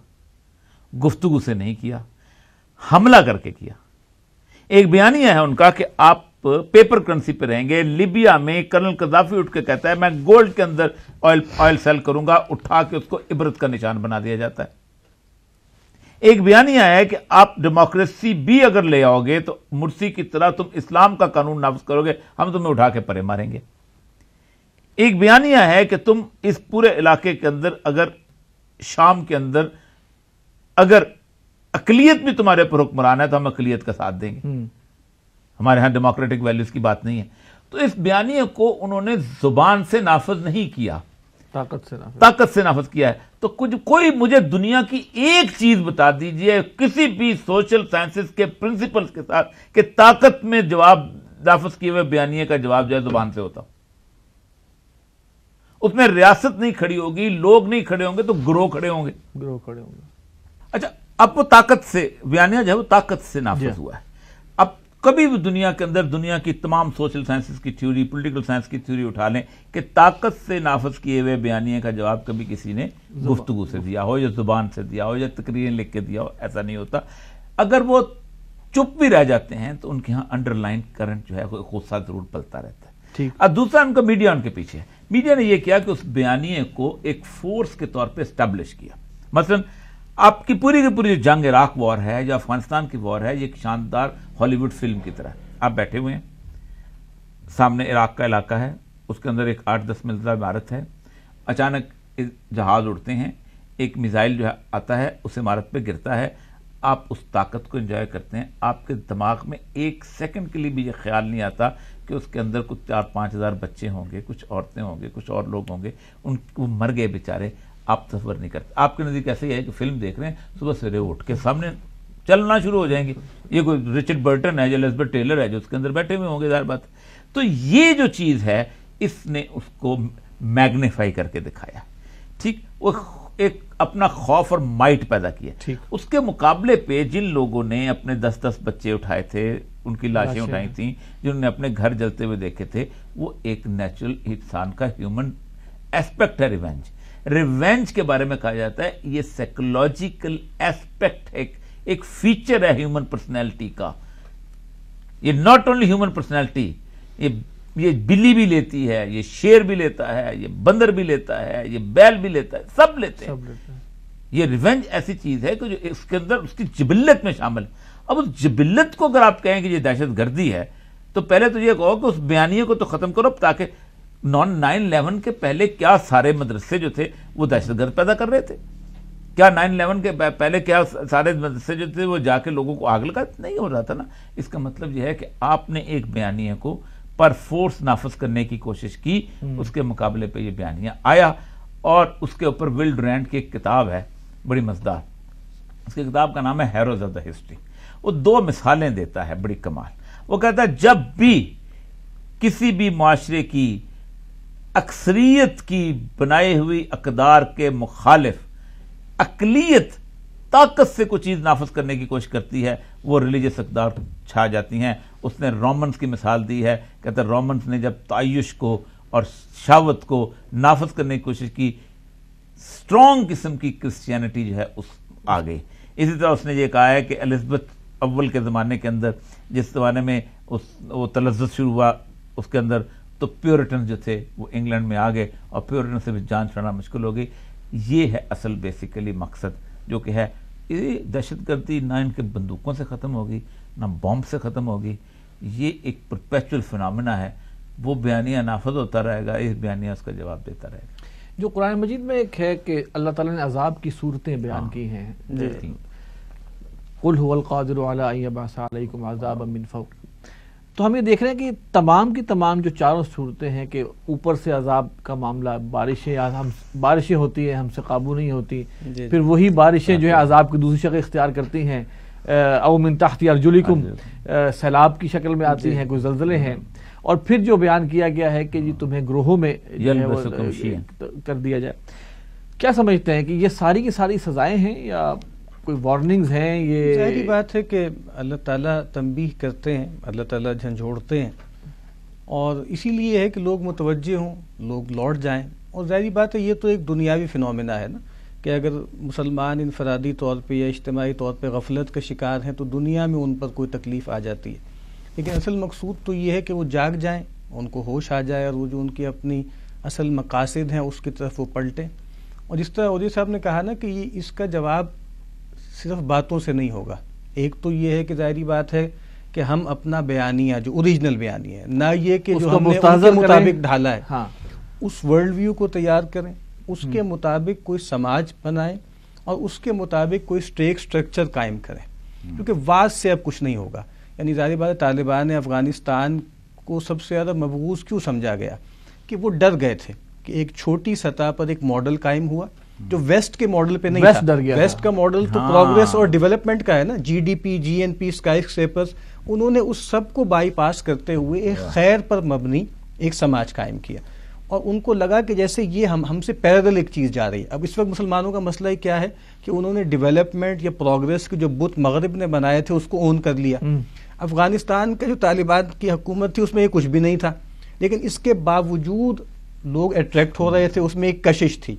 گفتگو سے نہیں کیا، حملہ کر کے کیا. ایک بیانیہ ہے ان کا کہ آپ پیپر کرنسی پہ رہیں گے. لیبیا میں کرنل قذافی اٹھ کے کہتا ہے میں گولڈ کے اندر آئل سیل کروں گا، اٹھا کے اس کو عبرت کا نشان بنا دیا جاتا ہے. ایک بیانیہ ہے کہ آپ ڈیموکریسی بھی اگر لے آؤ گے تو مرسی کی طرح تم اسلام کا قانون نافذ کرو گے، ہم تمہیں اٹھا کے پرے ماریں گے۔ ایک بیانیہ ہے کہ تم اس پورے علاقے کے اندر اگر شام کے اندر اگر اقلیت بھی تمہارے پر حکمران ہے تو ہم اقلیت کا ساتھ دیں گے، ہمارے ہاں ڈیموکریٹک ویلیوز کی بات نہیں ہے۔ تو اس بیانیہ کو انہوں نے زبان سے نافذ نہیں کیا، طاقت سے نافذ کیا ہے۔ تو کوئی مجھے دنیا کی ایک چیز بتا دیجئے کسی بھی سوشل سائنسز کے پرنسپلز کے ساتھ کہ طاقت میں جواب نافذ کیے ہوئے بیانیہ کا جواب جو ہے زبان سے ہوتا، اس میں ریاست نہیں کھڑی ہوگی، لوگ نہیں کھڑے ہوں گے تو گروہ کھڑے ہوں گے۔ اچھا، اب وہ طاقت سے بیانیہ جو ہے وہ طاقت سے نافذ ہوا ہے۔ اب کبھی بھی دنیا کے اندر دنیا کی تمام سوشل سائنسز کی تھیوری، پولیٹیکل سائنس کی تھیوری اٹھا لیں کہ طاقت سے نافذ کیے ہوئے بیانیہ کا جواب کبھی کسی نے گفتگو سے دیا ہو یا زبان سے دیا ہو یا تقریریں لکھ کے دیا ہو، ایسا نہیں ہوتا۔ اگر وہ چپ بھی رہ جاتے ہیں تو ان کے ہاں انڈر لائن کرنٹ جو ہے غصہ ضرور پلتا رہتا ہے۔ اب دوسرا ان کا میڈیا ان کے پیچھے ہے۔ میڈیا نے یہ کیا کہ اس بیانیہ کو ایک فورس کے طور پہ اسٹیبلش کیا۔ مثلا آپ کی پوری کی پوری جنگ عراق وار ہے یا افغانستان کی وار ہے، یہ ایک شاندار ہالی ووڈ فلم کی طرح ہے۔ آپ بیٹھے ہوئے ہیں، سامنے عراق کا علاقہ ہے، اس کے اندر ایک 8-10 منزلہ عمارت ہے، اچانک جہاز اڑتے ہیں، ایک میزائل جو ہے آتا ہے اس عمارت پہ گرتا ہے، آپ اس طاقت کو انجوائے کرتے ہیں۔ آپ کے دماغ میں ایک سیکنڈ کے لیے بھی یہ خیال نہیں آتا کہ اس کے اندر کچھ 4-5 ہزار بچے ہوں گے، کچھ عورتیں ہوں گے، کچھ اور لوگ ہوں گے، وہ مر گئے بیچارے، آپ تصور نہیں کرتے۔ آپ کے نزدیک ایسے ہی ہے کہ فلم دیکھ رہے ہیں، صبح سویرے اٹھ کے سامنے چلنا شروع ہو جائیں گے، یہ کوئی رچرڈ برٹن ہے یا الزبتھ ٹیلر ہے جو اس کے اندر بیٹھے ہوئے ہوں گے، ظاہر بات۔ تو یہ جو چیز ہے اس نے اس کو میگنیفائی کر کے دکھایا، ٹھیک، وہ ایک اپنا خوف اور مائٹ پیدا کیا۔ اس کے مقابلے پہ جن لوگوں نے اپنے 10-10 بچے اٹھائے تھے، ان کی لاشیں اٹھائی تھیں، جنہوں نے اپنے گھر جلتے ہوئے دیکھے تھے، وہ ایک نیچرل انسان کا ہیومن ایسپیکٹ ہے۔ ریونج کے بارے میں کہا جاتا ہے یہ سائیکولوجیکل ایسپیکٹ ہے، ایک فیچر ہے ہیومن پرسنالٹی کا۔ یہ ناٹ اونلی ہیومن پرسنالٹی، یہ بلی بھی لیتی ہے، یہ شیر بھی لیتا ہے، یہ بندر بھی لیتا ہے، یہ بیل بھی لیتا ہے، سب لیتے ہیں۔ یہ ریونج ایسی چیز ہے کہ جو اس کے اندر اس کی جبلت میں شامل ہے۔ اب اس جبلت کو اگر آپ کہیں کہ یہ دہشت گردی ہے تو پہلے تو یہ کہو کہ اس بیانیے کو تو ختم کرو، تاکہ 9/11 کے پہلے کیا سارے مدرسے جو تھے وہ دہشت گرد پیدا کر رہے تھے؟ کیا 9/11 کے پہلے کیا سارے مدرسے جو تھے وہ جا کے لوگوں کو آگ لگا؟ نہیں ہو رہا تھا نا۔ اس کا مطلب یہ ہے کہ آپ نے ایک بیانیہ کو پر فورس نافذ کرنے کی کوشش کی، اس کے مقابلے پہ یہ بیانیہ آیا۔ اور اس کے اوپر ول ڈورینٹ کی ایک کتاب ہے بڑی مزدار، اس کی کتاب کا نام ہے ہیروز آف دا ہسٹری۔ وہ 2 مثالیں دیتا ہے بڑی کمال۔ وہ کہتا ہے جب بھی کسی بھی معاشرے کی اکثریت کی بنائی ہوئی اقدار کے مخالف اقلیت طاقت سے کوئی چیز نافذ کرنے کی کوشش کرتی ہے، وہ ریلیجس اقدار چھا جاتی ہیں۔ اس نے رومنز کی مثال دی ہے، کہتا ہے رومنز نے جب تعیش کو اور شہوت کو نافذ کرنے کی کوشش کی، اسٹرانگ قسم کی کرسچینٹی جو ہے اس آ گئی۔ اسی طرح اس نے یہ کہا ہے کہ الزبتھ اول کے زمانے کے اندر، جس زمانے میں وہ تلزز شروع ہوا اس کے اندر، تو پیورٹن جو تھے وہ انگلینڈ میں آ گئے اور پیورٹن سے بھی جان چھڑانا مشکل ہو گئی۔ یہ ہے اصل بیسیکلی مقصد، جو کہ ہے یہ دہشت گردی نہ ان کے بندوقوں سے ختم ہوگی نہ بمب سے ختم ہوگی، یہ ایک پرپیچول فنامنا ہے۔ وہ بیانیہ نافذ ہوتا رہے گا، اس بیانیہ اس کا جواب دیتا رہے گا۔ جو قرآن مجید میں ایک ہے کہ اللہ تعالیٰ نے عذاب کی صورتیں بیان کی ہیں، قُلْ هُوَ الْقَادِرُ عَلَىٰ أَن يَبْعَثَ عَلَيْكُمْ عَذَابًا مِّن فَوْقِكُمْ۔ تو ہم یہ دیکھ رہے ہیں کہ تمام کی تمام جو چاروں صورتیں ہیں کہ اوپر سے عذاب کا معاملہ، بارشیں ہوتی ہیں، ہم سے قابو نہیں ہوتی، پھر وہی بارشیں جو ہے عذاب کی دوسری شکل اختیار کرتی ہیں، او من تحت ارجلکم، سیلاب کی شکل میں آتی ہیں، کوئی زلزلے ہیں، اور پھر جو بیان کیا گیا ہے کہ جی تمہیں گروہوں میں کر دیا جائے۔ کیا سمجھتے ہیں کہ یہ ساری کی ساری سزائیں ہیں یا کوئی وارننگز ہیں؟ یہ ظاہری بات ہے کہ اللہ تعالیٰ تنبیہ کرتے ہیں، اللہ تعالیٰ جھنجھوڑتے ہیں، اور اسی لیے ہے کہ لوگ متوجہ ہوں، لوگ لوٹ جائیں۔ اور ظاہری بات ہے یہ تو ایک دنیاوی فنومینا ہے نا، کہ اگر مسلمان انفرادی طور پہ یا اجتماعی طور پہ غفلت کا شکار ہیں تو دنیا میں ان پر کوئی تکلیف آ جاتی ہے، لیکن اصل مقصود تو یہ ہے کہ وہ جاگ جائیں، ان کو ہوش آ جائے، اور وہ جو ان کی اپنی اصل مقاصد ہیں اس کی طرف وہ پلٹیں۔ اور جس طرح عودی صاحب نے کہا نا کہ یہ اس کا جواب صرف باتوں سے نہیں ہوگا. ایک تو یہ ہے کہ ظاہری بات ہے کہ ہم اپنا بیانیہ جو اوریجنل بیانیہ ہے، نہ یہ کہ جو ہم نے اس کے مطابق ڈھالا ہے، اس ورلڈ ویو کو تیار کریں، اس کے مطابق کوئی سماج بنائیں اور اس کے مطابق کوئی اسٹرکچر قائم کریں، کیونکہ واز سے اب کچھ نہیں ہوگا. یعنی ظاہر بات ہے طالبان افغانستان کو سب سے زیادہ مبعوث کیوں سمجھا گیا کہ وہ ڈر گئے تھے کہ ایک چھوٹی سطح پر ایک ماڈل قائم ہوا جو ویسٹ کے ماڈل پہ نہیں تھا. ویسٹ کا ماڈل تو پروگریس اور ڈیولپمنٹ کا ہے نا، جی ڈی پی، جی این پی، اسکائی اسکریپرز. انہوں نے اس سب کو بائی پاس کرتے ہوئے ایک خیر پر مبنی ایک سماج قائم کیا، اور ان کو لگا کہ جیسے یہ ہم سے پیرل ایک چیز جا رہی ہے. اب اس وقت مسلمانوں کا مسئلہ ہی کیا ہے کہ انہوں نے ڈیولپمنٹ یا پروگریس کے جو بت مغرب نے بنائے تھے اس کو اون کر لیا. افغانستان کا جو طالبان کی حکومت تھی اس میں یہ کچھ بھی نہیں تھا، لیکن اس کے باوجود لوگ اٹریکٹ ہو رہے تھے، اس میں ایک کشش تھی.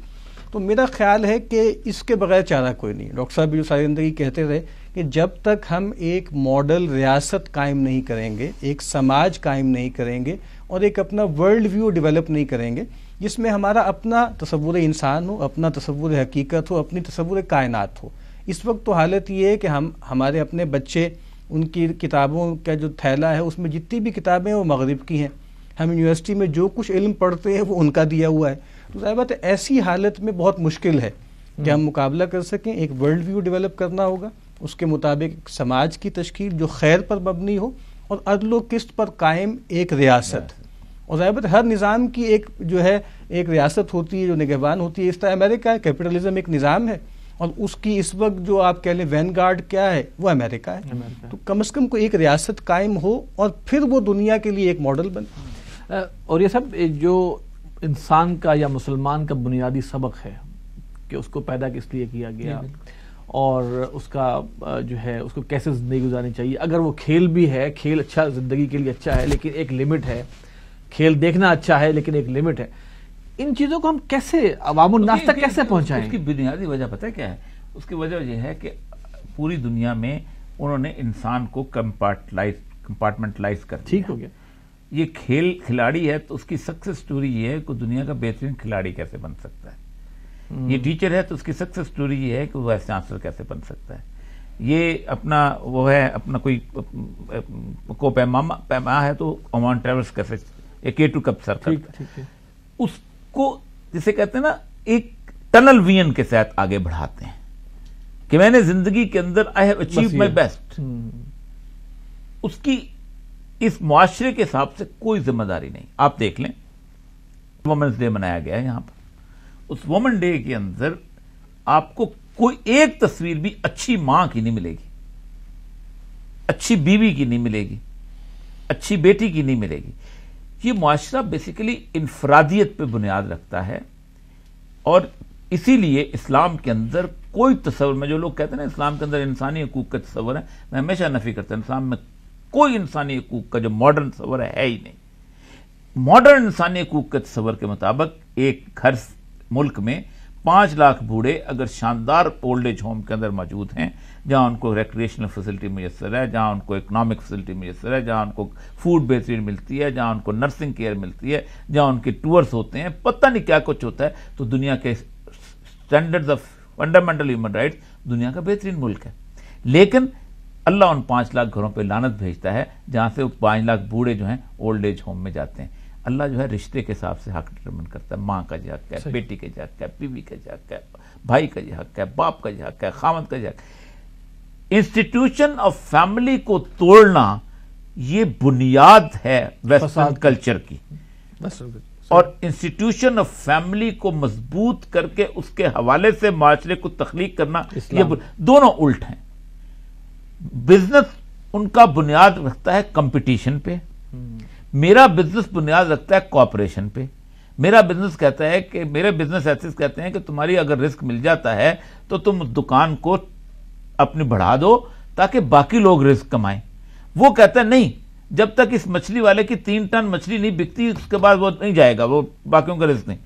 تو میرا خیال ہے کہ اس کے بغیر چارہ کوئی نہیں. ڈاکٹر صاحب بھی جو ساری زندگی کہتے رہے کہ جب تک ہم ایک ماڈل ریاست قائم نہیں کریں گے، ایک سماج قائم نہیں کریں گے اور ایک اپنا ورلڈ ویو ڈیولپ نہیں کریں گے جس میں ہمارا اپنا تصور انسان ہو، اپنا تصور حقیقت ہو، اپنی تصور کائنات ہو. اس وقت تو حالت یہ ہے کہ ہمارے اپنے بچے، ان کی کتابوں کا جو تھیلا ہے اس میں جتنی بھی کتابیں وہ مغرب کی ہیں. ہم یونیورسٹی میں جو کچھ علم پڑھتے ہیں وہ ان کا دیا ہوا ہے. تو ظاہر بات ہے ایسی حالت میں بہت مشکل ہے کہ ہم مقابلہ کر سکیں. ایک ورلڈ ویو ڈیولپ کرنا ہوگا، اس کے مطابق سماج کی تشکیل جو خیر پر مبنی ہو اور عدل و قسط پر قائم ایک ریاست. اور ظاہر بات ہر نظام کی ایک جو ہے ایک ریاست ہوتی ہے جو نگہبان ہوتی ہے. اس طرح امریکہ ہے، کیپٹلزم ایک نظام ہے اور اس کی اس وقت جو آپ کہہ لیں وین گارڈ کیا ہے وہ امریکہ ہے. تو کم از کم کوئی ایک ریاست قائم ہو اور پھر وہ دنیا کے لیے ایک ماڈل بنے. اور یہ سب جو انسان کا یا مسلمان کا بنیادی سبق ہے کہ اس کو پیدا کس لیے کیا گیا اور اس کا جو ہے اس کو کیسے زندگی گزارنی چاہیے. اگر وہ کھیل بھی ہے، کھیل اچھا زندگی کے لیے اچھا ہے لیکن ایک لمٹ ہے، کھیل دیکھنا اچھا ہے لیکن ایک لمٹ ہے. ان چیزوں کو ہم کیسے عوام الناس تک کیسے پہنچائیں؟ اس کی بنیادی وجہ پتہ ہے کیا ہے؟ اس کی وجہ یہ ہے کہ پوری دنیا میں انہوں نے انسان کو کمپارٹمنٹلائز کر دیا. ٹھیک ہو گیا. یہ کھلاڑی ہے تو اس کی سکسیس سٹوری یہ ہے کہ دنیا کا بہترین کھلاڑی کیسے بن سکتا ہے. یہ ٹیچر ہے تو اس کی سکسیس سٹوری یہ ہے کہ وہ وائس چانسلر کیسے بن سکتا ہے. یہ اپنا وہ ہے اپنا کوئی کو پیما ہے تو عمان ٹریولس کیسے K2 کب سر کرتا ہے. اس کو جسے کہتے ہیں نا ایک ٹنل ویژن کے ساتھ آگے بڑھاتے ہیں کہ میں نے زندگی کے اندر I have achieved my best. اس کی اس معاشرے کے حساب سے کوئی ذمہ داری نہیں. آپ دیکھ لیں وومنس ڈے منایا گیا ہے یہاں پر. اس وومن ڈے کے اندر آپ کو کوئی ایک تصویر بھی اچھی ماں کی نہیں ملے گی، اچھی بیوی کی نہیں ملے گی، اچھی بیٹی کی نہیں ملے گی. یہ معاشرہ بیسیکلی انفرادیت پہ بنیاد رکھتا ہے اور اسی لیے اسلام کے اندر کوئی تصور میں جو لوگ کہتے ہیں نا اسلام کے اندر انسانی حقوق کا تصور ہے، میں ہمیشہ نفی کرتا ہوں. اسلام میں کوئی انسانی حقوق کا جو ماڈرن تصور ہے ہی نہیں. ماڈرن انسانی حقوق کے تصور کے مطابق ایک گھر ملک میں 5 لاکھ بوڑھے اگر شاندار اولڈ ایج ہوم کے اندر موجود ہیں جہاں ان کو ریکریشنل فیسلٹی میسر ہے، جہاں ان کو اکنامک فیسلٹی میسر ہے، جہاں ان کو فوڈ بہترین ملتی ہے، جہاں ان کو نرسنگ کیئر ملتی ہے، جہاں ان کے ٹورز ہوتے ہیں، پتہ نہیں کیا کچھ ہوتا ہے، تو دنیا کے standards of fundamental human rights دنیا کا بہترین ملک ہے. لیکن اللہ ان 5 لاکھ گھروں پہ لعنت بھیجتا ہے جہاں سے 5 لاکھ بوڑھے جو ہیں اولڈ ایج ہوم میں جاتے ہیں. اللہ جو ہے رشتے کے حساب سے حق ڈٹرمن کرتا ہے. ماں کا جو حق ہے، بیٹی کا جو حق ہے، بیوی کا جو حق ہے، بھائی کا جو حق ہے، باپ کا جو حق ہے، خاوند کا جو حق ہے. انسٹیٹیوشن آف فیملی کو توڑنا یہ بنیاد ہے ویسٹرن کلچر کی، اور انسٹیٹیوشن آف فیملی کو مضبوط کر کے اس کے حوالے سے معاشرے کو تخلیق کرنا یہ دونوں الٹ ہیں. بزنس ان کا بنیاد رکھتا ہے کمپٹیشن پہ، میرا بزنس بنیاد رکھتا ہے کوآپریشن پہ. میرا بزنس کہتا ہے کہ میرے بزنس ایتھکس کہتے ہیں کہ تمہاری اگر رزق مل جاتا ہے تو تم دکان کو اپنی بڑھا دو تاکہ باقی لوگ رزق کمائیں. وہ کہتا ہے نہیں، جب تک اس مچھلی والے کی 3 ٹن مچھلی نہیں بکتی اس کے بعد وہ نہیں جائے گا، وہ باقیوں کا رزق نہیں.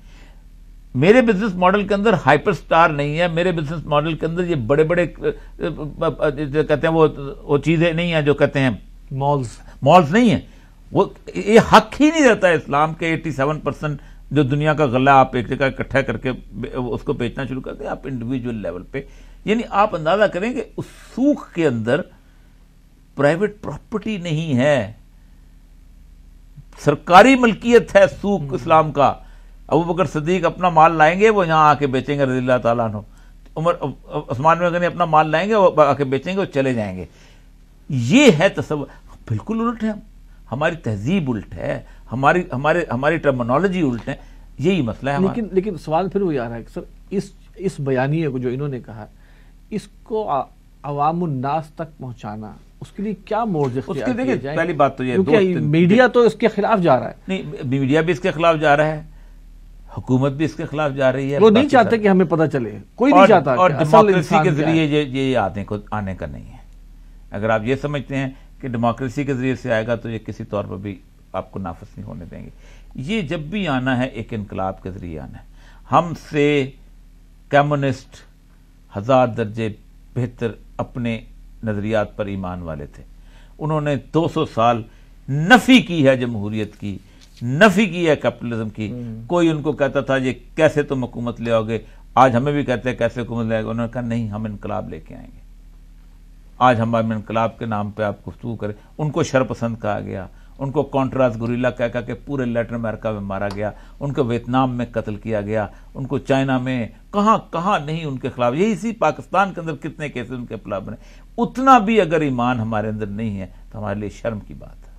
میرے بزنس ماڈل کے اندر ہائپر سٹار نہیں ہے، میرے بزنس ماڈل کے اندر یہ بڑے بڑے کہتے ہیں وہ چیزیں نہیں ہیں جو کہتے ہیں مالز نہیں ہیں. وہ یہ حق ہی نہیں رہتا ہے اسلام کے 87% جو دنیا کا غلہ آپ ایک جگہ اکٹھا کر کے اس کو بیچنا شروع کرتے ہیں. آپ انڈیویجول لیول پہ یعنی آپ اندازہ کریں کہ اس سوکھ کے اندر پرائیویٹ پراپرٹی نہیں ہے، سرکاری ملکیت ہے سوکھ اسلام کا. ابو بکر صدیق اپنا مال لائیں گے، وہ یہاں آ کے بیچیں گے رضی اللہ تعالیٰ عنہ. عثمان بن غنی اپنا مال لائیں گے، وہ آ کے بیچیں گے، وہ چلے جائیں گے. یہ ہے تصور. بالکل الٹ ہے، ہماری تہذیب الٹ ہے، ہماری ٹرمنالوجی الٹ ہے. یہی مسئلہ ہے. لیکن سوال پھر وہی آ رہا ہے کہ سر اس بیانیے کو جو انہوں نے کہا، اس کو عوام الناس تک پہنچانا، اس کے لیے کیا موڈز اختیار کیے جائیں؟ پہلی بات تو یہ کیونکہ میڈیا تو اس کے خلاف جا رہا ہے. نہیں، میڈیا بھی اس کے خلاف جا رہا ہے، حکومت بھی اس کے خلاف جا رہی ہے. وہ نہیں چاہتے کہ ہمیں پتہ چلے، کوئی نہیں چاہتا. اور ڈیموکریسی کے ذریعے یہ آنے کا نہیں ہے. اگر آپ یہ سمجھتے ہیں کہ ڈیموکریسی کے ذریعے سے آئے گا تو یہ کسی طور پر بھی آپ کو نافذ نہیں ہونے دیں گے. یہ جب بھی آنا ہے ایک انقلاب کے ذریعے آنا ہے. ہم سے کمیونسٹ 1000 درجے بہتر اپنے نظریات پر ایمان والے تھے. انہوں نے 200 سال نفی کی ہے جمہوریت کی، نفی کی ہے کیپٹلزم کی. کوئی ان کو کہتا تھا یہ کیسے تم حکومت لے آؤ گے، آج ہمیں بھی کہتے ہیں کیسے حکومت لے آئے گا. انہوں نے کہا نہیں، ہم انقلاب لے کے آئیں گے. آج ہم انقلاب کے نام پہ آپ گفتگو کریں. ان کو شرپسند کہا گیا، ان کو کانٹراس گوریلا کہہ کے پورے لیٹن امریکہ میں مارا گیا، ان کو ویتنام میں قتل کیا گیا، ان کو چائنا میں کہاں نہیں ان کے خلاف. یہی اسی پاکستان کے اندر کتنے کیسز ان کے خلاف بنے. اتنا بھی اگر ایمان ہمارے اندر نہیں ہے تو ہمارے لیے شرم کی بات ہے.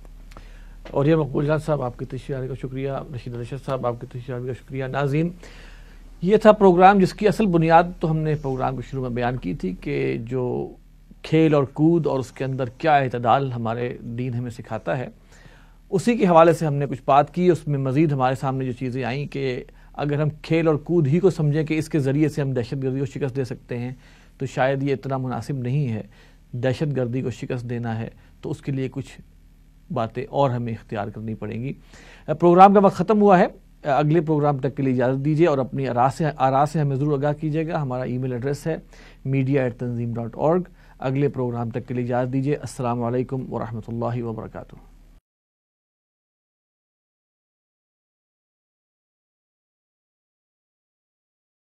اور یہ مقبول جان صاحب آپ کی تشریح آنے کا شکریہ، رشید ارشد صاحب آپ کی تشریح آنے کا شکریہ. ناظرین، یہ تھا پروگرام جس کی اصل بنیاد تو ہم نے پروگرام کے شروع میں بیان کی تھی کہ جو کھیل اور کود اور اس کے اندر کیا اعتدال ہمارے دین ہمیں سکھاتا ہے، اسی کے حوالے سے ہم نے کچھ بات کی. اس میں مزید ہمارے سامنے جو چیزیں آئیں کہ اگر ہم کھیل اور کود ہی کو سمجھیں کہ اس کے ذریعے سے ہم دہشت گردی کو شکست دے سکتے ہیں تو شاید یہ اتنا مناسب نہیں ہے. دہشت گردی کو شکست دینا ہے تو اس کے لیے کچھ باتیں اور ہمیں اختیار کرنی پڑیں گی. پروگرام کا وقت ختم ہوا ہے. اگلے پروگرام تک کے لیے اجازت دیجیے اور اپنی آراء سے ہمیں ضرور آگاہ کیجیے گا. ہمارا ای میل ایڈریس ہے media@tanzeem.org. اگلے پروگرام تک کے لیے اجازت دیجیے. السلام علیکم ورحمۃ اللہ وبرکاتہ.